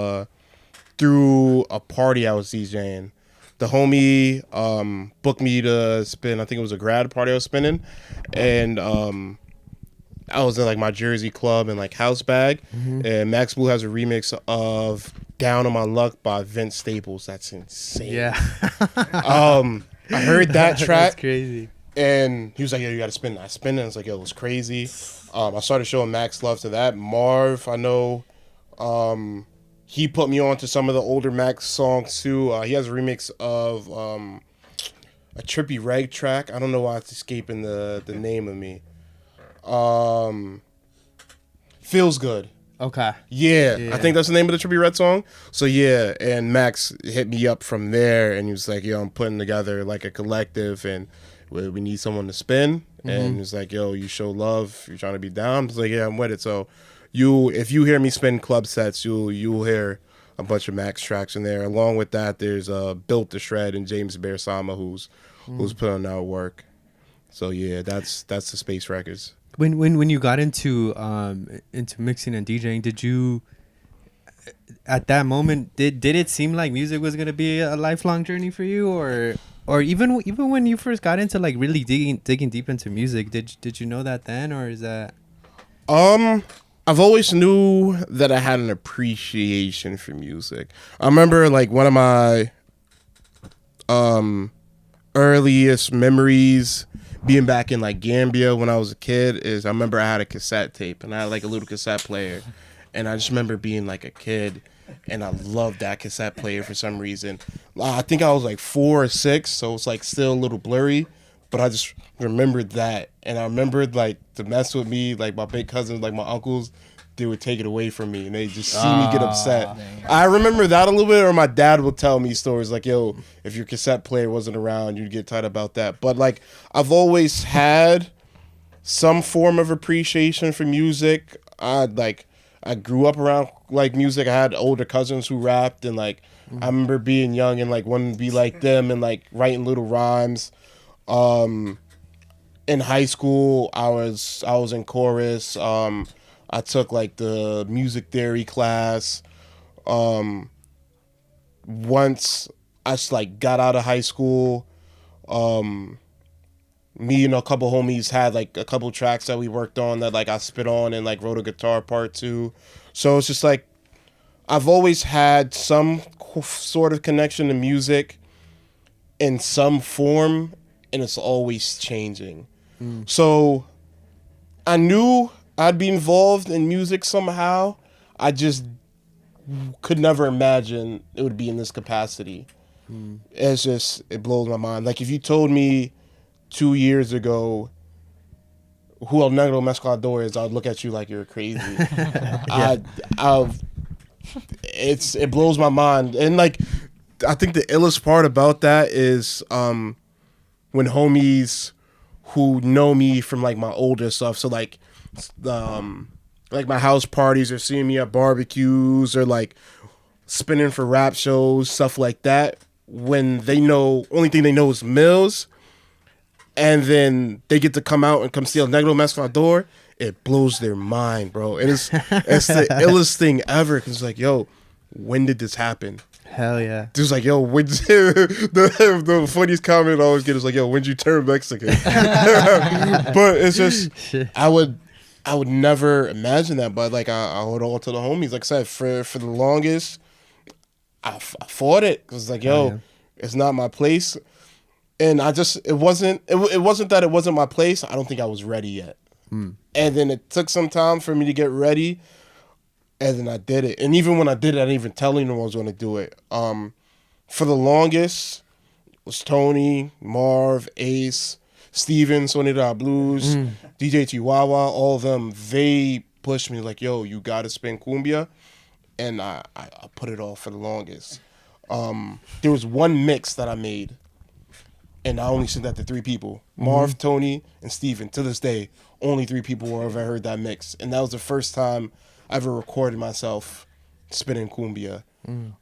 through a party I was DJing. The homie booked me to spin. I think it was a grad party I was spinning, and I was in like my Jersey club and like house bag, and Max Blue has a remix of "Down on My Luck" by Vince Staples. That's insane. Yeah. I heard that track. That's crazy. And he was like, "Yo, you got to spin it." I spin it. And I was like, "Yo, it was crazy." I started showing Max love to that. Marv, I know. He put me on to some of the older Max songs too. He has a remix of a Trippy Reg track. I don't know why it's escaping the name of me. Feels Good. Okay. Yeah, I think that's the name of the Trippy Red song. So yeah, and Max hit me up from there, and he was like, "Yo, I'm putting together like a collective, and we need someone to spin." And he's like, "Yo, you show love. You're trying to be down." I was like, "Yeah, I'm with it." So if you hear me spin club sets, you'll hear a bunch of Max tracks in there. Along with that, there's Built to Shred and James Bearsama who's putting out work. So yeah, that's the Space Records. When you got into mixing and DJing, did you at that moment did it seem like music was gonna be a lifelong journey for you, or even when you first got into like really digging deep into music, did you know that then, or is that? I've always knew that I had an appreciation for music. I remember like one of my earliest memories being back in like Gambia when I was a kid is I remember I had a cassette tape and I had like a little cassette player, and I just remember being like a kid and I loved that cassette player for some reason. I think I was like 4 or 6, so it's like still a little blurry, but I just remembered that. And I remembered like to mess with me, like my big cousins, like my uncles, they would take it away from me and they just see me get upset. Dang. I remember that a little bit, or my dad would tell me stories like, "Yo, if your cassette player wasn't around, you'd get tight about that." But like I've always had some form of appreciation for music. I grew up around like music. I had older cousins who rapped, and like I remember being young and like wanting to be like them and like writing little rhymes. In high school, I was in chorus. I took like the music theory class. Once I just like got out of high school, me and a couple homies had like a couple tracks that we worked on that like I spit on and like wrote a guitar part to. So it's just like I've always had some sort of connection to music in some form, and it's always changing. So I knew I'd be involved in music somehow. I just could never imagine it would be in this capacity. It blows my mind. Like if you told me 2 years ago who El Negro Mezclador is, I'd look at you like you're crazy. It blows my mind. And like I think the illest part about that is when homies who know me from like my older stuff, so like my house parties or seeing me at barbecues or like spinning for rap shows, stuff like that, when they know, only thing they know is Millz, and then they get to come out and come see El Negro Mezclador, it blows their mind, bro. It's the illest thing ever, because it's like, yo, when did this happen? Hell yeah. Just like, yo, when the funniest comment I always get is like, yo, when'd you turn Mexican? But it's just, Shit. I would never imagine that. But like, I owed all to the homies. Like I said, for the longest, I fought it. Cause like, yo, Yeah. it's not my place. And it wasn't that it wasn't my place. I don't think I was ready yet. And then it took some time for me to get ready. And then I did it. And even when I did it, I didn't even tell anyone I was going to do it. For the longest, it was Tony, Marv, Ace, Steven, Sonidero Blues, DJ Chihuahua, all of them. They pushed me like, yo, you got to spin cumbia. And I put it off for the longest. There was one mix that I made. And I only sent that to 3 people. Marv, Tony, and Steven. To this day, only 3 people who ever heard that mix. And that was the first time I ever recorded myself spinning cumbia. And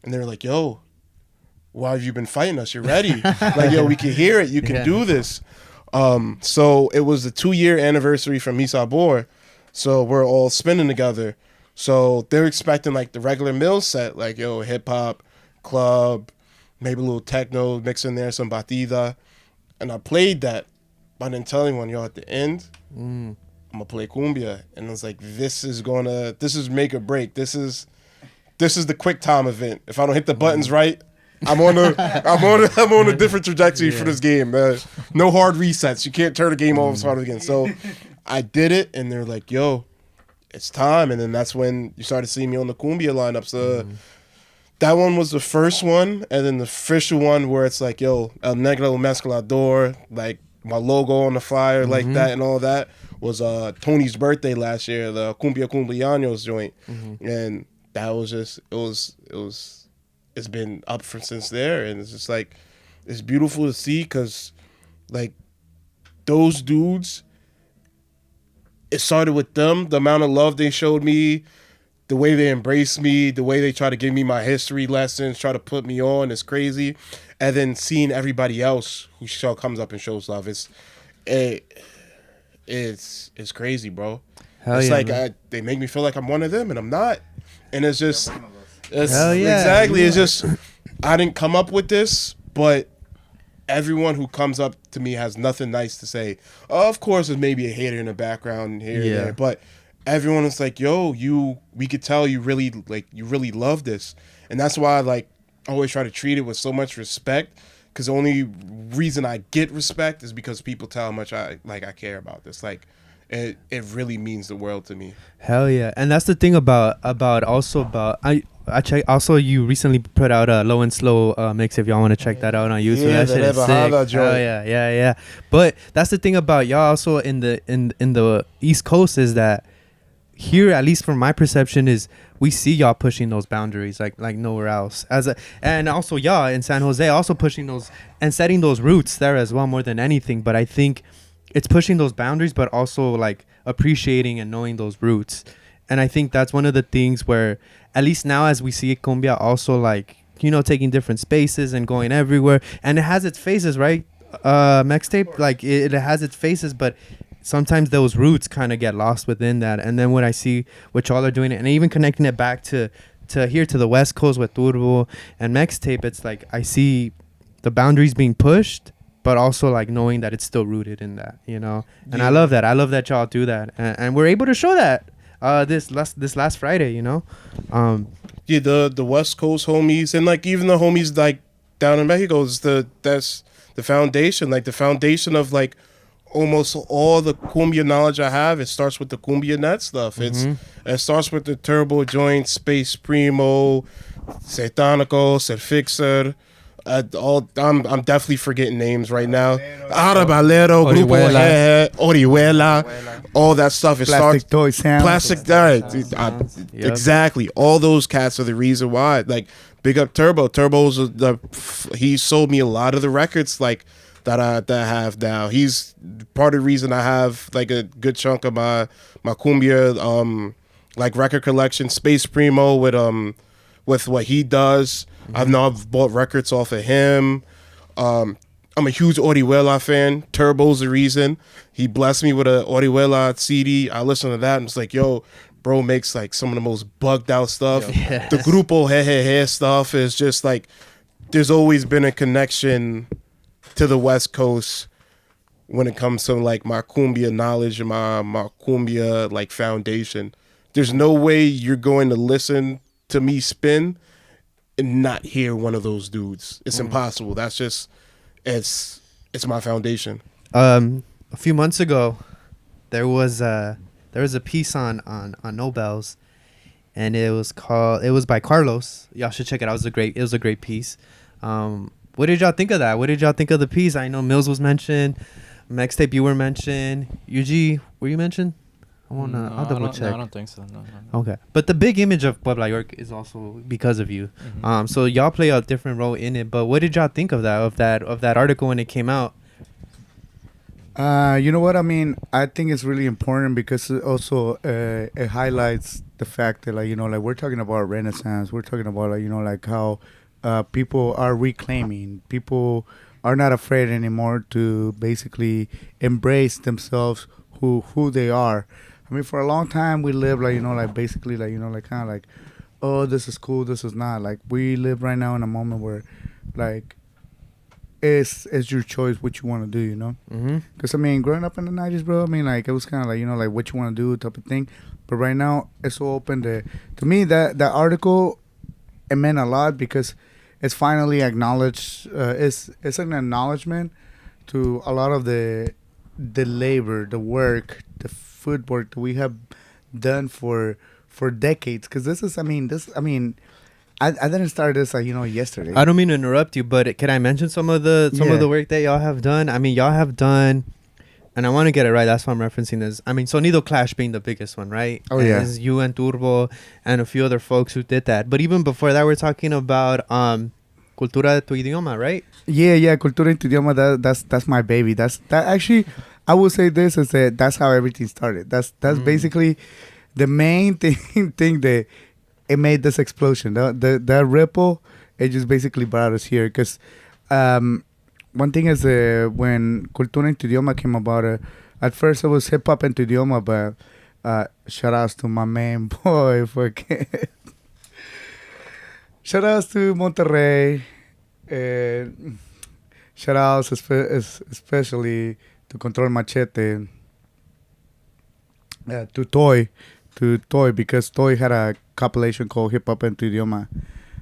they were like, yo, why have you been fighting us? You're ready. Like, yo, we can hear it. You can do this. So it was the 2-year anniversary from Mi Sabor. So we're all spinning together. So they're expecting like the regular Millz set, like, yo, hip hop, club, maybe a little techno mix in there, some batida. And I played that. But I didn't tell anyone, yo, at the end, I'm gonna play cumbia. And I was like, this is make or break. This is the quick time event. If I don't hit the buttons right, I'm on a different trajectory for this game. No hard resets. You can't turn the game off and start it again. So I did it, and they're like, yo, it's time. And then that's when you started seeing me on the cumbia lineups. That one was the first one, and then the official one where it's like, yo, El Negro Mezclador, like my logo on the flyer, like that and all that, was Tony's birthday last year, the Cumbia Cumpleaños joint. And that was just, it's been up since there. And it's just like, it's beautiful to see because, like, those dudes, it started with them, the amount of love they showed me, the way they embrace me, the way they try to give me my history lessons, try to put me on is crazy. And then seeing everybody else who comes up and shows love, it's crazy, bro. Hell it's yeah, like they make me feel like I'm one of them, and I'm not. And it's just, Hell yeah. exactly. It's just, I didn't come up with this, but everyone who comes up to me has nothing nice to say. Of course, there's maybe a hater in the background here and there, but everyone is like, yo, we could tell you really love this. And that's why I always try to treat it with so much respect, because the only reason I get respect is because people tell how much I care about this. Like, it really means the world to me. Hell yeah. And that's the thing about I check also, you recently put out a low and slow mix, if y'all want to check that out on YouTube. Yeah, That shit is sick. rebajada joint. Hell yeah. But that's the thing about y'all also in the East Coast, is that here, at least from my perception, is we see y'all pushing those boundaries like nowhere else. And also y'all in San Jose also pushing those and setting those roots there as well, more than anything. But I think it's pushing those boundaries, but also like appreciating and knowing those roots. And I think that's one of the things where, at least now as we see Cumbia also, like, you know, taking different spaces and going everywhere. And it has its phases, right? Mextape, like it has its phases, but sometimes those roots kind of get lost within that. And then when I see what y'all are doing, and even connecting it back to here to the West Coast with Turbo and Mextape, it's like I see the boundaries being pushed, but also like knowing that it's still rooted in that, you know. And Yeah. I love that y'all do that, and we're able to show that this last Friday, you know. Yeah, the West Coast homies, and like even the homies like down in Mexico, that's the foundation. Like the foundation of like almost all the cumbia knowledge I have, it starts with the cumbia net stuff. It starts with the turbo joint, Space Primo, Satanico, Ser Fixer. I'm definitely forgetting names right now. Arabalero, Grupo Orihuela. Orihuela, all that stuff. It Plastic starts toy sound. plastic. Yep. Exactly. All those cats are the reason why. Like, big up Turbo. Turbo's he sold me a lot of the records like that I have now. He's part of the reason I have like a good chunk of my cumbia like record collection. Space Primo with what he does. I've bought records off of him. I'm a huge Orihuela fan. Turbo's the reason. He blessed me with a Orihuela CD. I listened to that and it's like, yo, bro makes like some of the most bugged out stuff. Yeah. The Grupo He stuff is just like, there's always been a connection to the West Coast when it comes to like my cumbia knowledge and my cumbia like foundation. There's no way you're going to listen to me spin and not hear one of those dudes. It's impossible. That's just it's my foundation. A few months ago, there was a piece on Nobels, and it was by Carlos. Y'all should check it out. It was a great piece. What did y'all think of that? What did y'all think of the piece? I know Millz was mentioned, Mextape you were mentioned, Yuji were you mentioned? I'll double check. No, I don't think so. No. Okay, but the big image of PueblaYork is also because of you. So y'all play a different role in it. But what did y'all think of that article when it came out? You know what I mean? I think it's really important because it also it highlights the fact that, like, you know, like, we're talking about Renaissance. We're talking about, like, you know, like, how people are reclaiming. People are not afraid anymore to basically embrace themselves, who they are. I mean, for a long time we live, like, you know, like, basically, like, you know, like, kind of like, oh, this is cool, this is not. Like, we live right now in a moment where, like, it's your choice what you want to do, you know? Because, I mean, growing up in the 90s, bro, I mean, like, it was kind of like, you know, like, what you want to do type of thing. But right now, it's so open to me, that article, it meant a lot because it's finally acknowledged. It's an acknowledgement to a lot of the labor, the work, the footwork that we have done for decades. Because I didn't start this, like, you know, yesterday. I don't mean to interrupt you, but can I mention some of the work that y'all have done? I mean, y'all have done, and I want to get it right. That's why I'm referencing this. I mean, Sonido Clash being the biggest one, right? Oh, and yeah. it's you and Turbo and a few other folks who did that. But even before that, we're talking about Cultura de tu idioma, right? Yeah, Cultura en tu idioma. That's my baby. That actually, I will say this is that that's how everything started. That's basically the main thing that it made this explosion. That ripple, it just basically brought us here. Because one thing is when Cultura en tu idioma came about, at first it was hip hop en tu idioma, but shout outs to my main boy, shout outs to Monterrey. Shout outs especially to Control Machete, to Toy, because Toy had a compilation called Hip Hop en tu idioma.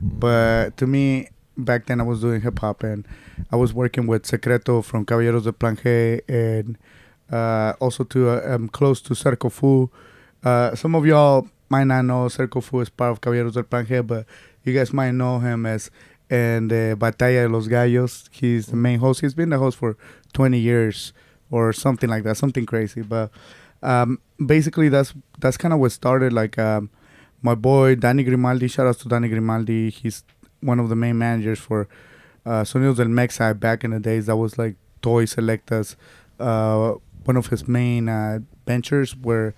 But to me, back then I was doing hip hop, and I was working with Secreto from Caballeros del Planje, and also to close to Cerco Fu. Some of y'all might not know Cerco Fu is part of Caballeros del Planje, but you guys might know him as in the Batalla de los Gallos. He's the main host. He's been the host for 20 years or something like that, something crazy. But basically, that's kind of what started. Like, my boy Danny Grimaldi, shout out to Danny Grimaldi. He's one of the main managers for Sonidos del Mextape back in the days. That was like Toy Selecta's one of his main ventures where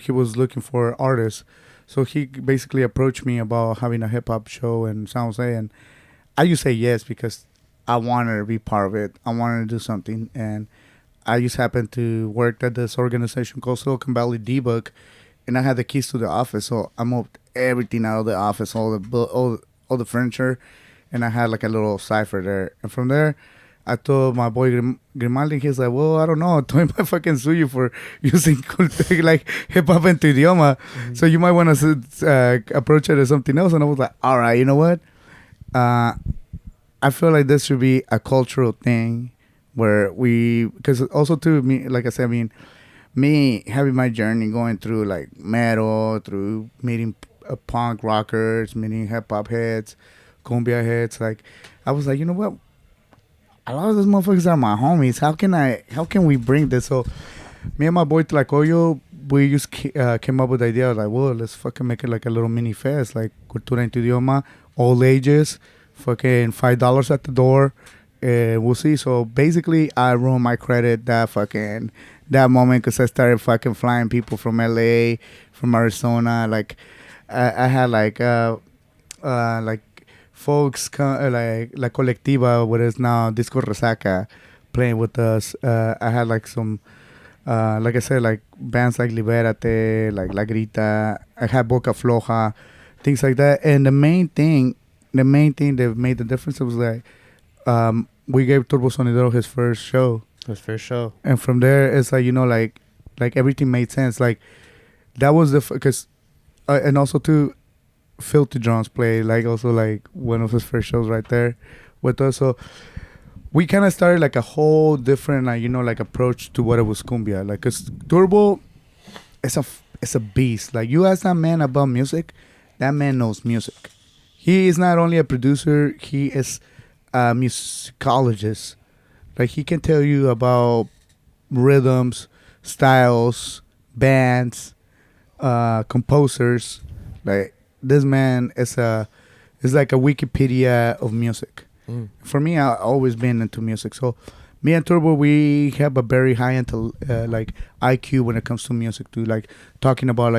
he was looking for artists. So he basically approached me about having a hip hop show in San Jose, and I just say yes because I wanted to be part of it. I wanted to do something, and I just happened to work at this organization called Silicon Valley D-Book, and I had the keys to the office, so I moved everything out of the office, all the furniture, and I had like a little cipher there. And from there, I told my boy Grimaldi, he's like, well, I don't know, Toy might fucking sue you for using like hip hop en tu idioma, so you might want to approach it as something else. And I was like, all right, you know what? I feel like this should be a cultural thing where because also too, me, like I said, I mean, me having my journey going through like metal, through meeting punk rockers, meeting hip hop heads, cumbia heads, like I was like, you know what? A lot of those motherfuckers are my homies. How can we bring this? So me and my boy Tlacoyo, we just came up with the idea, like, well, let's fucking make it like a little mini fest, like Cultura en tu idioma, all ages, fucking $5 at the door, and we'll see. So basically, I ruined my credit that moment because I started fucking flying people from LA, from Arizona. Like I had like folks like La Colectiva, what is now Disco Resaca, playing with us. I had like some Like I said, like bands like Liberate, like La Grita. I had Boca Floja, things like that. And the main thing that made the difference was like we gave Turbo Sonidero his first show. His first show. And from there, it's like, like everything made sense. Like that was because, and also too, Filthy Drums played like also like one of his first shows right there with us. So we kind of started like a whole different like approach to what it was cumbia. Like, cause Turbo, it's a beast. Like you ask that man about music, that man knows music. He is not only a producer, he is a musicologist. Like he can tell you about rhythms, styles, bands, composers. Like this man is like a Wikipedia of music. For me, I've always been into music. So me and Turbo, we have a very high like IQ when it comes to music too. Like talking about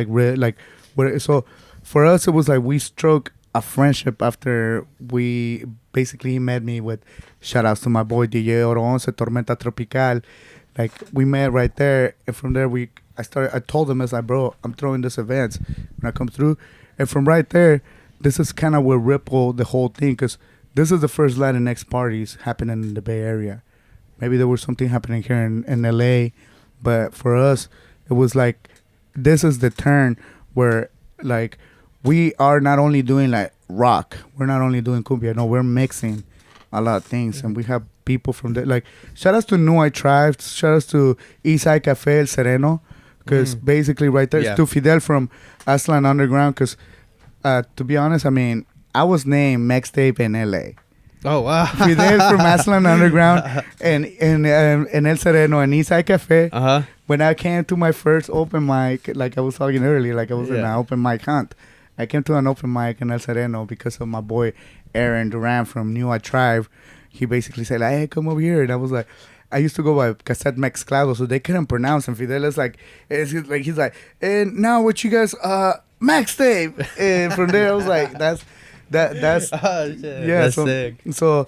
so for us, it was like we struck a friendship after we basically met me with shout outs to my boy DJ Oro Once, Tormenta Tropical. Like we met right there, and from there I told him, as like, bro, I'm throwing this event when I come through, and from right there, this is kind of where rippled the whole thing, because this is the first Latinx parties happening in the Bay Area. Maybe there was something happening here in LA, but for us, it was like this is the turn where like we are not only doing like rock, we're not only doing cumbia, no, we're mixing a lot of things, and we have people from there. Like shout outs to New I Tribe, shout outs to Eastside Cafe El Sereno, because basically right there, to Fidel from Aslan Underground, because to be honest, I mean, I was named Mextape in LA. Oh wow! Fidel from Aslan Underground and El Sereno and Eastside Cafe. When I came to my first open mic, like I was talking earlier, like I was in an open mic hunt. I came to an open mic in El Sereno because of my boy Aaron Duran from New I Tribe. He basically said, like, hey, come over here. And I was like, I used to go by Cassette Mexclador, so they couldn't pronounce him. Fidel is like, he's like, and now what you guys, Mextape. And from there, I was like, that's oh, shit. yeah, That's so sick. so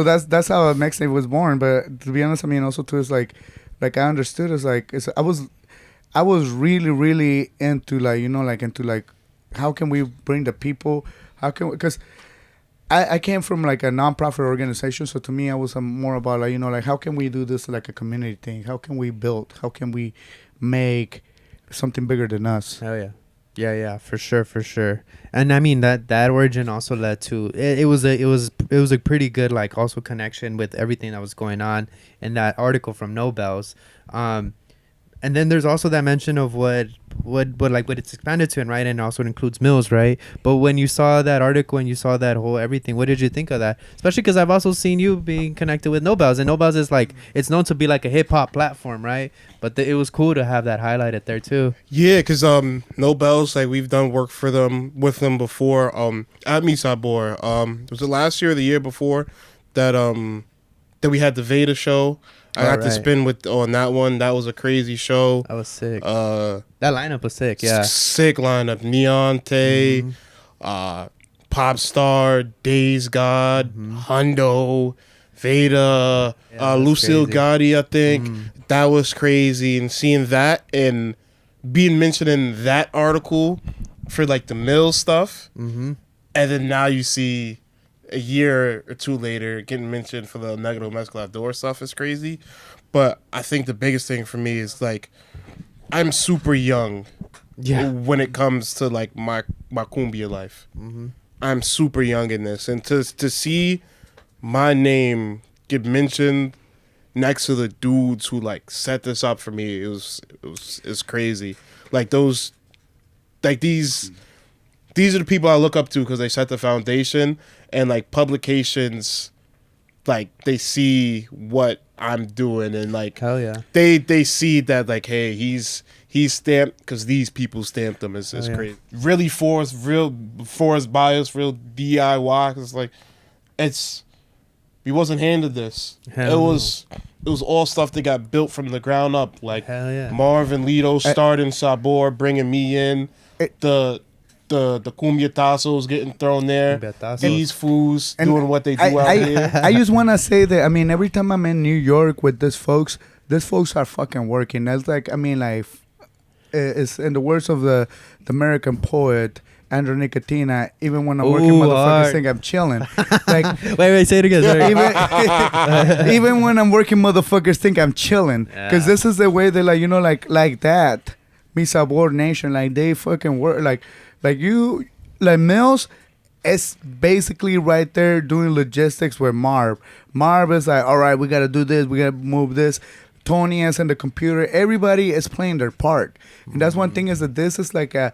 that's how Mextape was born. But to be honest, I mean, also too, it's like I understood, I was really into how can we bring the people, because I came from like a non-profit organization, so to me I was more about like how can we do this like a community thing, how can we build, how can we make something bigger than us. Hell yeah. Yeah, for sure. And I mean that origin also led to it was a pretty good like also connection with everything that was going on in that article from Nobels. And then there's also that mention of what it's expanded to, and right, and also it includes Millz, right? But when you saw that article and you saw that whole everything, what did you think of that? Especially because I've also seen you being connected with Nobels, and Nobels is like, it's known to be like a hip hop platform, right? But it was cool to have that highlighted there too. Yeah, because Nobels, like we've done work with them before. At Misabor, was it last year or the year before that we had the Veda show? I got to spin on that one. That was a crazy show. That was sick. That lineup was sick. Yeah, sick lineup. Neonte, Popstar, Days God, Hundo, Veda, Lucille Gotti. I think that was crazy. And seeing that and being mentioned in that article for like the Millz stuff, and then now you see a year or two later getting mentioned for the Negro Mezclador stuff is crazy. But I think the biggest thing for me is like I'm super young when it comes to like my cumbia life. I'm super young in this, and to see my name get mentioned next to the dudes who like set this up for me, it's crazy. Like those, like these are the people I look up to because they set the foundation. And like publications, like they see what I'm doing, and like hell yeah, they see that like, hey, he's stamped because these people stamped him. It's crazy. Really forced bias, real DIY. It's like we wasn't handed this. It was all stuff that got built from the ground up. Like hell yeah. Marvin Lito starting Sabor, bringing me in. The cumbia tasos getting thrown there. These fools doing what they do out here. I just want to say that, I mean, every time I'm in New York with these folks, these folks are fucking working. That's like, I mean, like, it's in the words of the American poet Andrew Nicotina. Even when I'm working, motherfuckers think I'm chilling. Like, wait, say it again. Sorry. even when I'm working, motherfuckers think I'm chilling. Because this is the way they like, you know, like that. Mi Sabor Nation, like they fucking work. Like you, like Millz. It's basically right there doing logistics with Marv. Marv is like, all right, we got to do this. We got to move this. Tony is in the computer. Everybody is playing their part. And that's one thing is that this is like a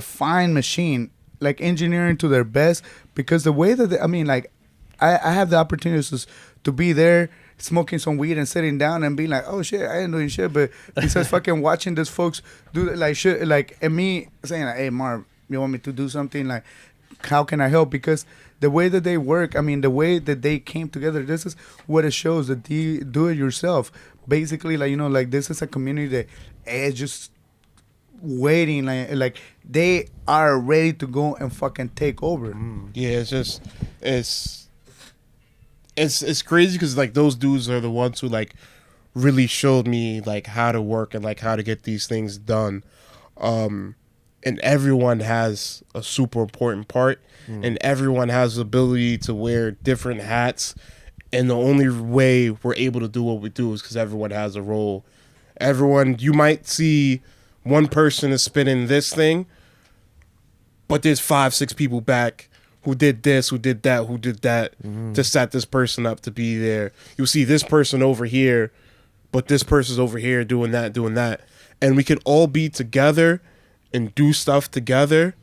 fine machine, like engineering to their best. Because the way that, I mean, like, I have the opportunities to be there smoking some weed and sitting down and being like, oh, shit, I ain't doing shit. But besides fucking watching these folks do like shit, like, and me saying like, hey, Marv, you want me to do something? Like, how can I help? Because the way that they work, I mean, the way that they came together, this is what it shows, that they do it yourself. Basically, like, you know, like this is a community that is just waiting, like they are ready to go and fucking take over. Yeah, it's just, it's crazy because like those dudes are the ones who like really showed me like how to work and like how to get these things done. And everyone has a super important part, and everyone has the ability to wear different hats. And the only way we're able to do what we do is because everyone has a role. Everyone, you might see one person is spinning this thing, but there's 5-6 people back who did this, who did that, who did that to set this person up to be there. You'll see this person over here, but this person's over here doing that. And we could all be together and do stuff together,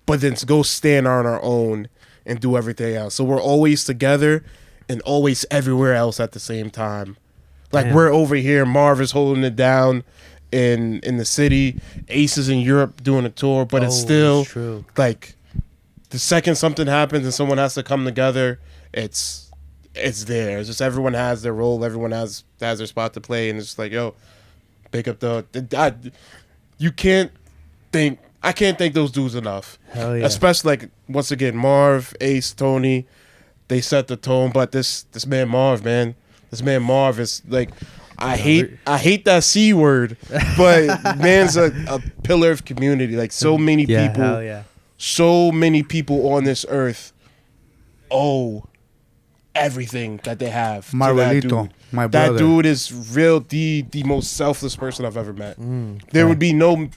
but then to go stand on our own and do everything else. So we're always together and always everywhere else at the same time. Like we're over here, Marv is holding it down in the city, Ace is in Europe doing a tour, but it's still like the second something happens and someone has to come together, it's there. It's just everyone has their role, everyone has their spot to play, and it's just like, yo, pick up I can't thank those dudes enough. Hell yeah. Especially like once again, Marv, Ace, Tony, they set the tone. But this man Marv is like, I hate that C word, but man's a pillar of community. Like so many people, hell yeah. So many people on this earth owe everything that they have. Marvelito, my brother. That dude is the most selfless person I've ever met. There would be no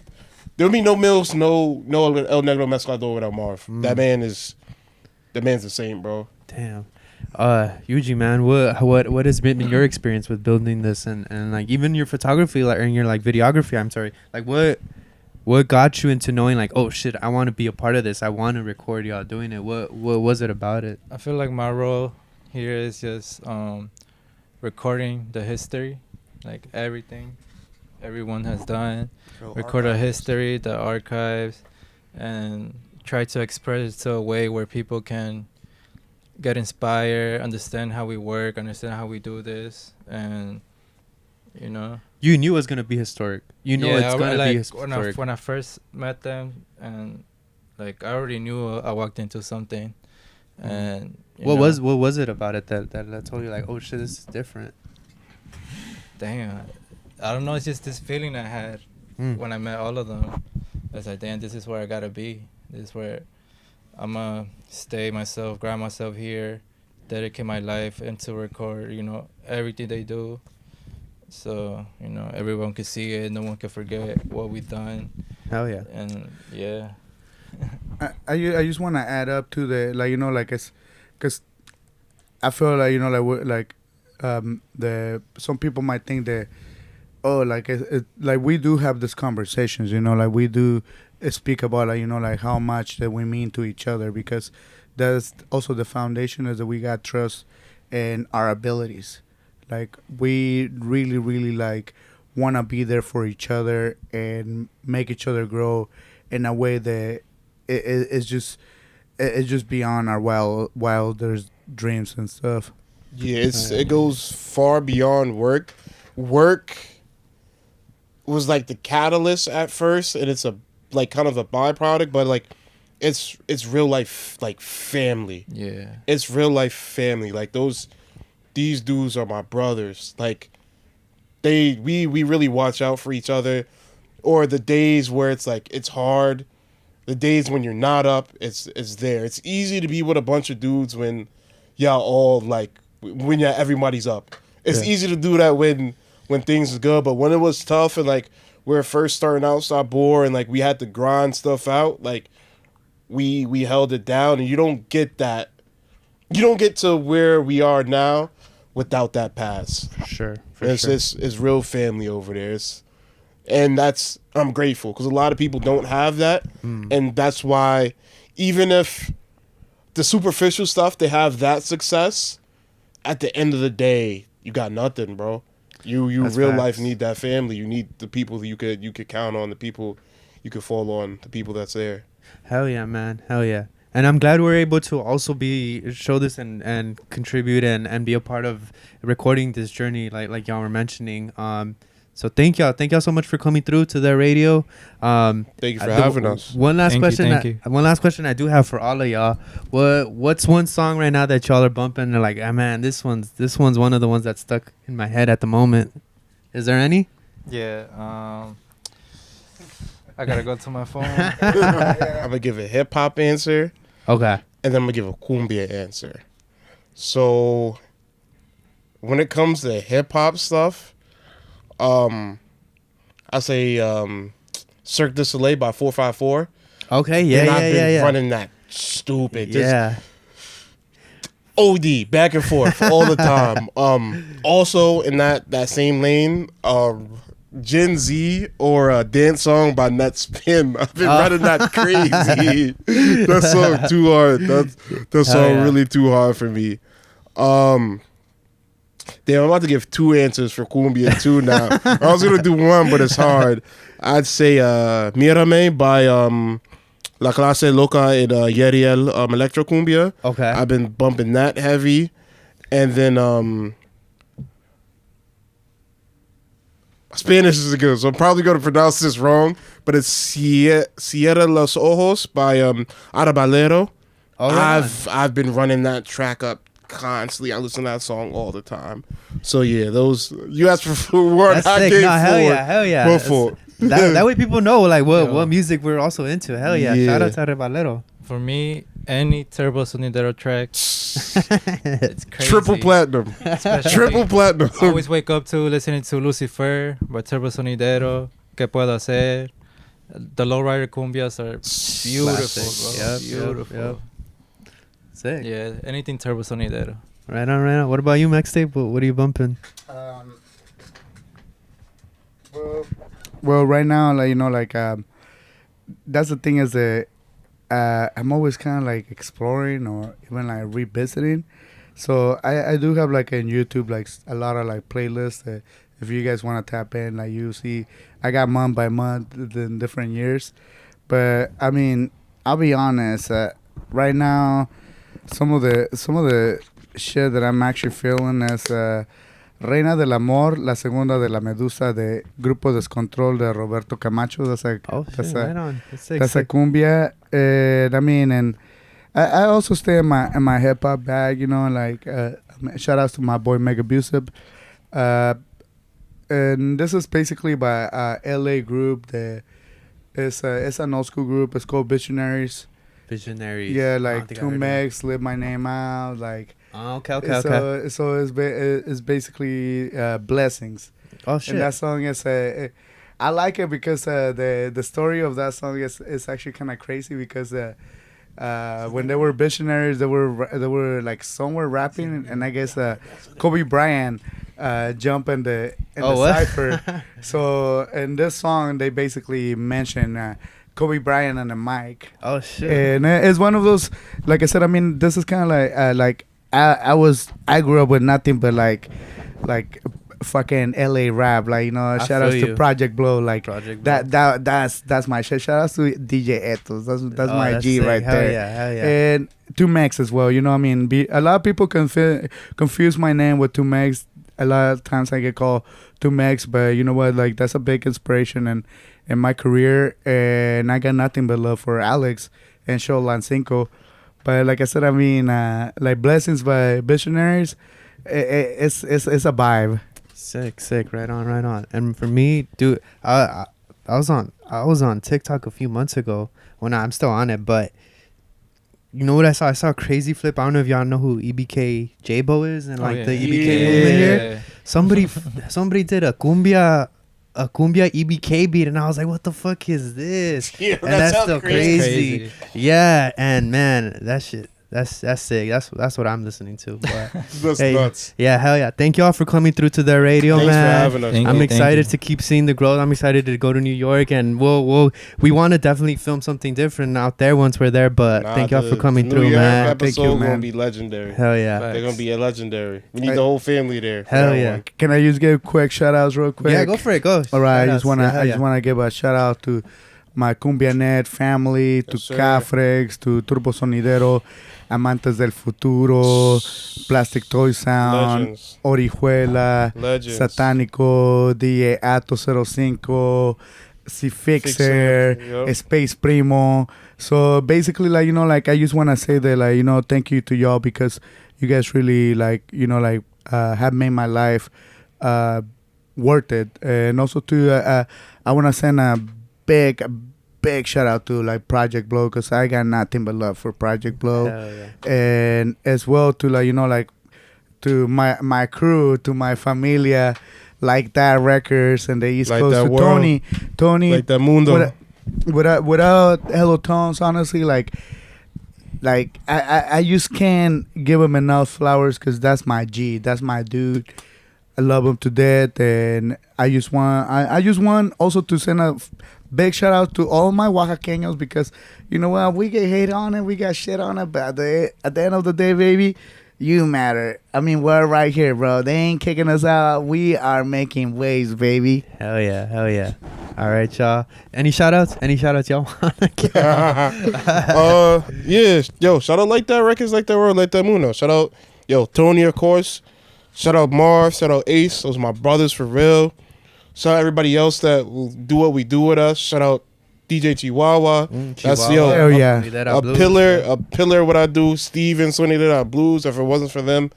Millz, no El Negro Mezclador without Marv. That man's a saint, bro. Damn. Yuji, man, what has been your experience with building this and like even your photography, like, and your like videography? I'm sorry, like what got you into knowing like, oh shit, I want to be a part of this. I want to record y'all doing it. What was it about it? I feel like my role here is just recording the history, like everything everyone has done. Record our history, the archives, and try to express it to a way where people can get inspired, understand how we work, understand how we do this, and you know. You knew it was gonna be historic. You know it's gonna be historic. When I first met them, and like I already knew I walked into something, and what was it about it that told you like, oh shit, this is different? Damn, I don't know. It's just this feeling I had when I met all of them. I was like, damn, this is where I gotta be. This is where I'm gonna stay myself, grind myself here, dedicate my life into record, you know, everything they do. So, you know, everyone can see it. No one can forget what we've done. Hell yeah. And yeah. I just want to add up to the, like, you know, like, it's because I feel like, you know, like, some people might think that, oh, like, like we do have these conversations, you know, like we do speak about, like, you know, like how much that we mean to each other, because that's also the foundation is that we got trust in our abilities. Like, we really, really, like, want to be there for each other and make each other grow in a way that it's just beyond our wildest dreams and stuff. Yeah, it goes far beyond work. Work was like the catalyst at first, and it's a like kind of a byproduct, but like it's real life, like family. Yeah, it's real life family. Like these dudes are my brothers. Like we really watch out for each other. Or the days where it's like it's hard, the days when you're not up, it's there. It's easy to be with a bunch of dudes when y'all all like when everybody's up. It's easy to do that when things is good, but when it was tough and like we're first starting out Sabor and like we had to grind stuff out, like we held it down, and you don't get that. You don't get to where we are now without that pass. Sure. It's real family over there. And I'm grateful because a lot of people don't have that, and that's why even if the superficial stuff they have that success, at the end of the day you got nothing, bro. You That's real facts. life need that family. You need the people you could count on, the people you could fall on, the people that's there. Hell yeah, man. Hell yeah. And I'm glad we're able to also show this and contribute and be a part of recording this journey like y'all were mentioning. So thank y'all so much for coming through to the radio. Thank you for having us. One last Thank question. you. One last question I do have for all of y'all. What's one song right now that y'all are bumping and like, ah, man, this one's one of the ones that's stuck in my head at the moment. Is there any? Yeah. I gotta go to my phone. I'm gonna give a hip hop answer, Okay. and then I'm gonna give a cumbia answer. So when it comes to hip hop stuff, I say Cirque du Soleil by 454. Okay. And Yeah. I've been Yeah. running that stupid. Just Yeah. OD back and forth all the time. Also in that same lane, Gen Z or a dance song by Net Spin. I've been running that crazy. That song too hard. That song really too hard for me. Damn, I'm about to give two answers for Cumbia too now. I was gonna do one, but it's hard. I'd say Mírame by La Clase Loca and Yeriel Electro Cumbia. Okay. I've been bumping that heavy. And then Spanish is good, so I'm probably going to pronounce this wrong, but it's Cierra los Ojos by Arabalero. All right. I've been running that track up constantly. I listen to that song all the time. So yeah, those you asked for one. That's I sick. gave No, hell four. yeah. Hell yeah. Go for it. That way people know like Yo. what music we're also into. Hell yeah. Yeah. Shout out to Revalero. For me, any Turbo Sonidero track, it's crazy. Triple platinum. Especially- Triple platinum. I always wake up to listening to Lucifer by Turbo Sonidero, ¿Qué puedo hacer? The Lowrider Cumbias are beautiful, Classic. bro. Yep, Beautiful. yep. Sick. Yeah, anything Turbo Sonidero. Right on. What about you, Mextape? What are you bumping? Well, right now, like that's the thing is that I'm always kind of like exploring or even like revisiting. So I do have like on YouTube like a lot of like playlists that if you guys want to tap in, like you see, I got month by month in different years. But I mean, I'll be honest. Right now, some of the shit that I'm actually feeling is Reina del Amor, La Segunda de la Medusa de Grupo Descontrol de Roberto Camacho. That's a Right on. That's sick. that's a cumbia. And I mean, and I also stay in my hip hop bag, like shout outs to my boy Meg Abusive. And this is basically by LA group. It's an old school group. It's called Visionaries. Visionaries. Yeah, I don't like think I Two heard Megs, Live My Name Out, like. Okay. So it's basically blessings. Oh shit. And that song is I like it because the story of that song is actually kind of crazy because when they were visionaries they were like somewhere rapping and I guess Kobe Bryant jump in the cipher. So in this song they basically mention Kobe Bryant on the mic. Oh shit. And it's one of those, like I said, I mean, this is kind of like I grew up with nothing but like fucking LA rap, like shout outs to Project Blow, like Project Blow. that's my shit. Shout outs to DJ Ethos, that's my G sick. right Hell there. Yeah. And Two Megs as well, I mean, a lot of people confuse my name with Two Megs. A lot of times I get called Two Megs, but you know what, like that's a big inspiration in my career, and I got nothing but love for Alex and Show Lancinco. But like I said, I mean, like Blessings by Visionaries, it's a vibe. Sick. Right on. And for me, dude, I was on TikTok a few months ago. Well, nah, I'm still on it, but you know what I saw? I saw a crazy flip. I don't know if y'all know who EBK J-Bo is and like the EBK movement here. Somebody did a cumbia EBK beat, and I was like, what the fuck is this? Yeah, and that's still crazy. crazy. Yeah, and man, that shit. That's sick. That's what I'm listening to. But That's nuts. yeah, hell yeah. Thank y'all for coming through to the radio, Thanks man. for having us. Thank I'm you, excited thank to keep seeing the growth. I'm excited to go to New York, and we want to definitely film something different out there once we're there. But thank y'all for coming through, New York man. episode Thank you, man. gonna be legendary. Hell yeah. Facts. They're gonna be legendary. We need the whole family there. for Hell that yeah. one. Can I just give quick shout outs real quick? Yeah, go for it. Go. All right, I Shout-outs. just wanna Yeah, hell I just wanna give a shout out to my Cumbia Net family, to Yes, sir. Cafrex, to Turbo Sonidero, Amantes del Futuro, Plastic Toy Sound, Legends. Orihuela, Legends. Satánico, DJ Ato 05, Si Fixer, Yep. Space Primo. So basically, like, I just want to say that, like, thank you to y'all because you guys really, have made my life worth it. And also to, I want to send a big shout out to like Project Blow because I got nothing but love for Project Blow. Hell yeah. And as well to to my crew, to my familia, Like That Records and the East Like Coast, That to World. Tony, Like that Mundo. without hellotones, honestly, I just can't give him enough flowers because that's my G, that's my dude. I love him to death, and I just want also to send a big shout out to all my Oaxaqueños because you know what, we get hate on it, we got shit on it, but at the end of the day, baby, you matter. I mean, we're right here, bro. They ain't kicking us out. We are making waves, baby. Hell yeah. All right, y'all. Any shout outs y'all want to Yeah. Yo, shout out Like That Records, Like That World, Like That Mundo. Shout out, Tony, of course. Shout out Marv. Shout out Ace. Those are my brothers for real. Shout out everybody else that will do what we do with us. Shout out DJ Chihuahua. That's Chihuahua. Hell yeah. Sonidera a Blues. pillar. What I do. Steve and Sonidera Blues. If it wasn't for them,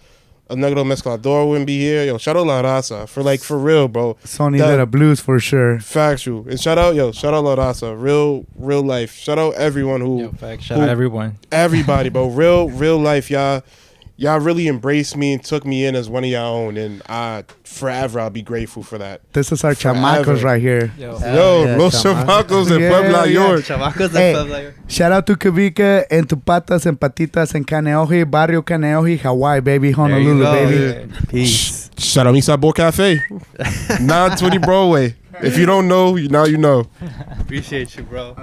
a Negro Mezclador wouldn't be here. Yo, shout out La Raza for real, bro. Sony That- Little Blues for sure. Factual. And shout out La Raza. Real life. Shout out everyone who. Yo, fact, shout out everyone. Everybody, bro. Real life, y'all. Y'all really embraced me and took me in as one of y'all own, and I'll be grateful for that. This is our Forever. chamacos right here. Yo, Hell yeah, Los chamacos. Chavacos de Yeah, Puebla, yeah. York. Chavacos de Hey. Puebla. Shout out to Kavika and to Patas and Patitas and Kaneohe, Barrio Kaneohe, Hawaii, baby, Honolulu, go. baby. Peace. Shout out Misa Bo Cafe, 920 Broadway. If you don't know, now you know. Appreciate you, bro.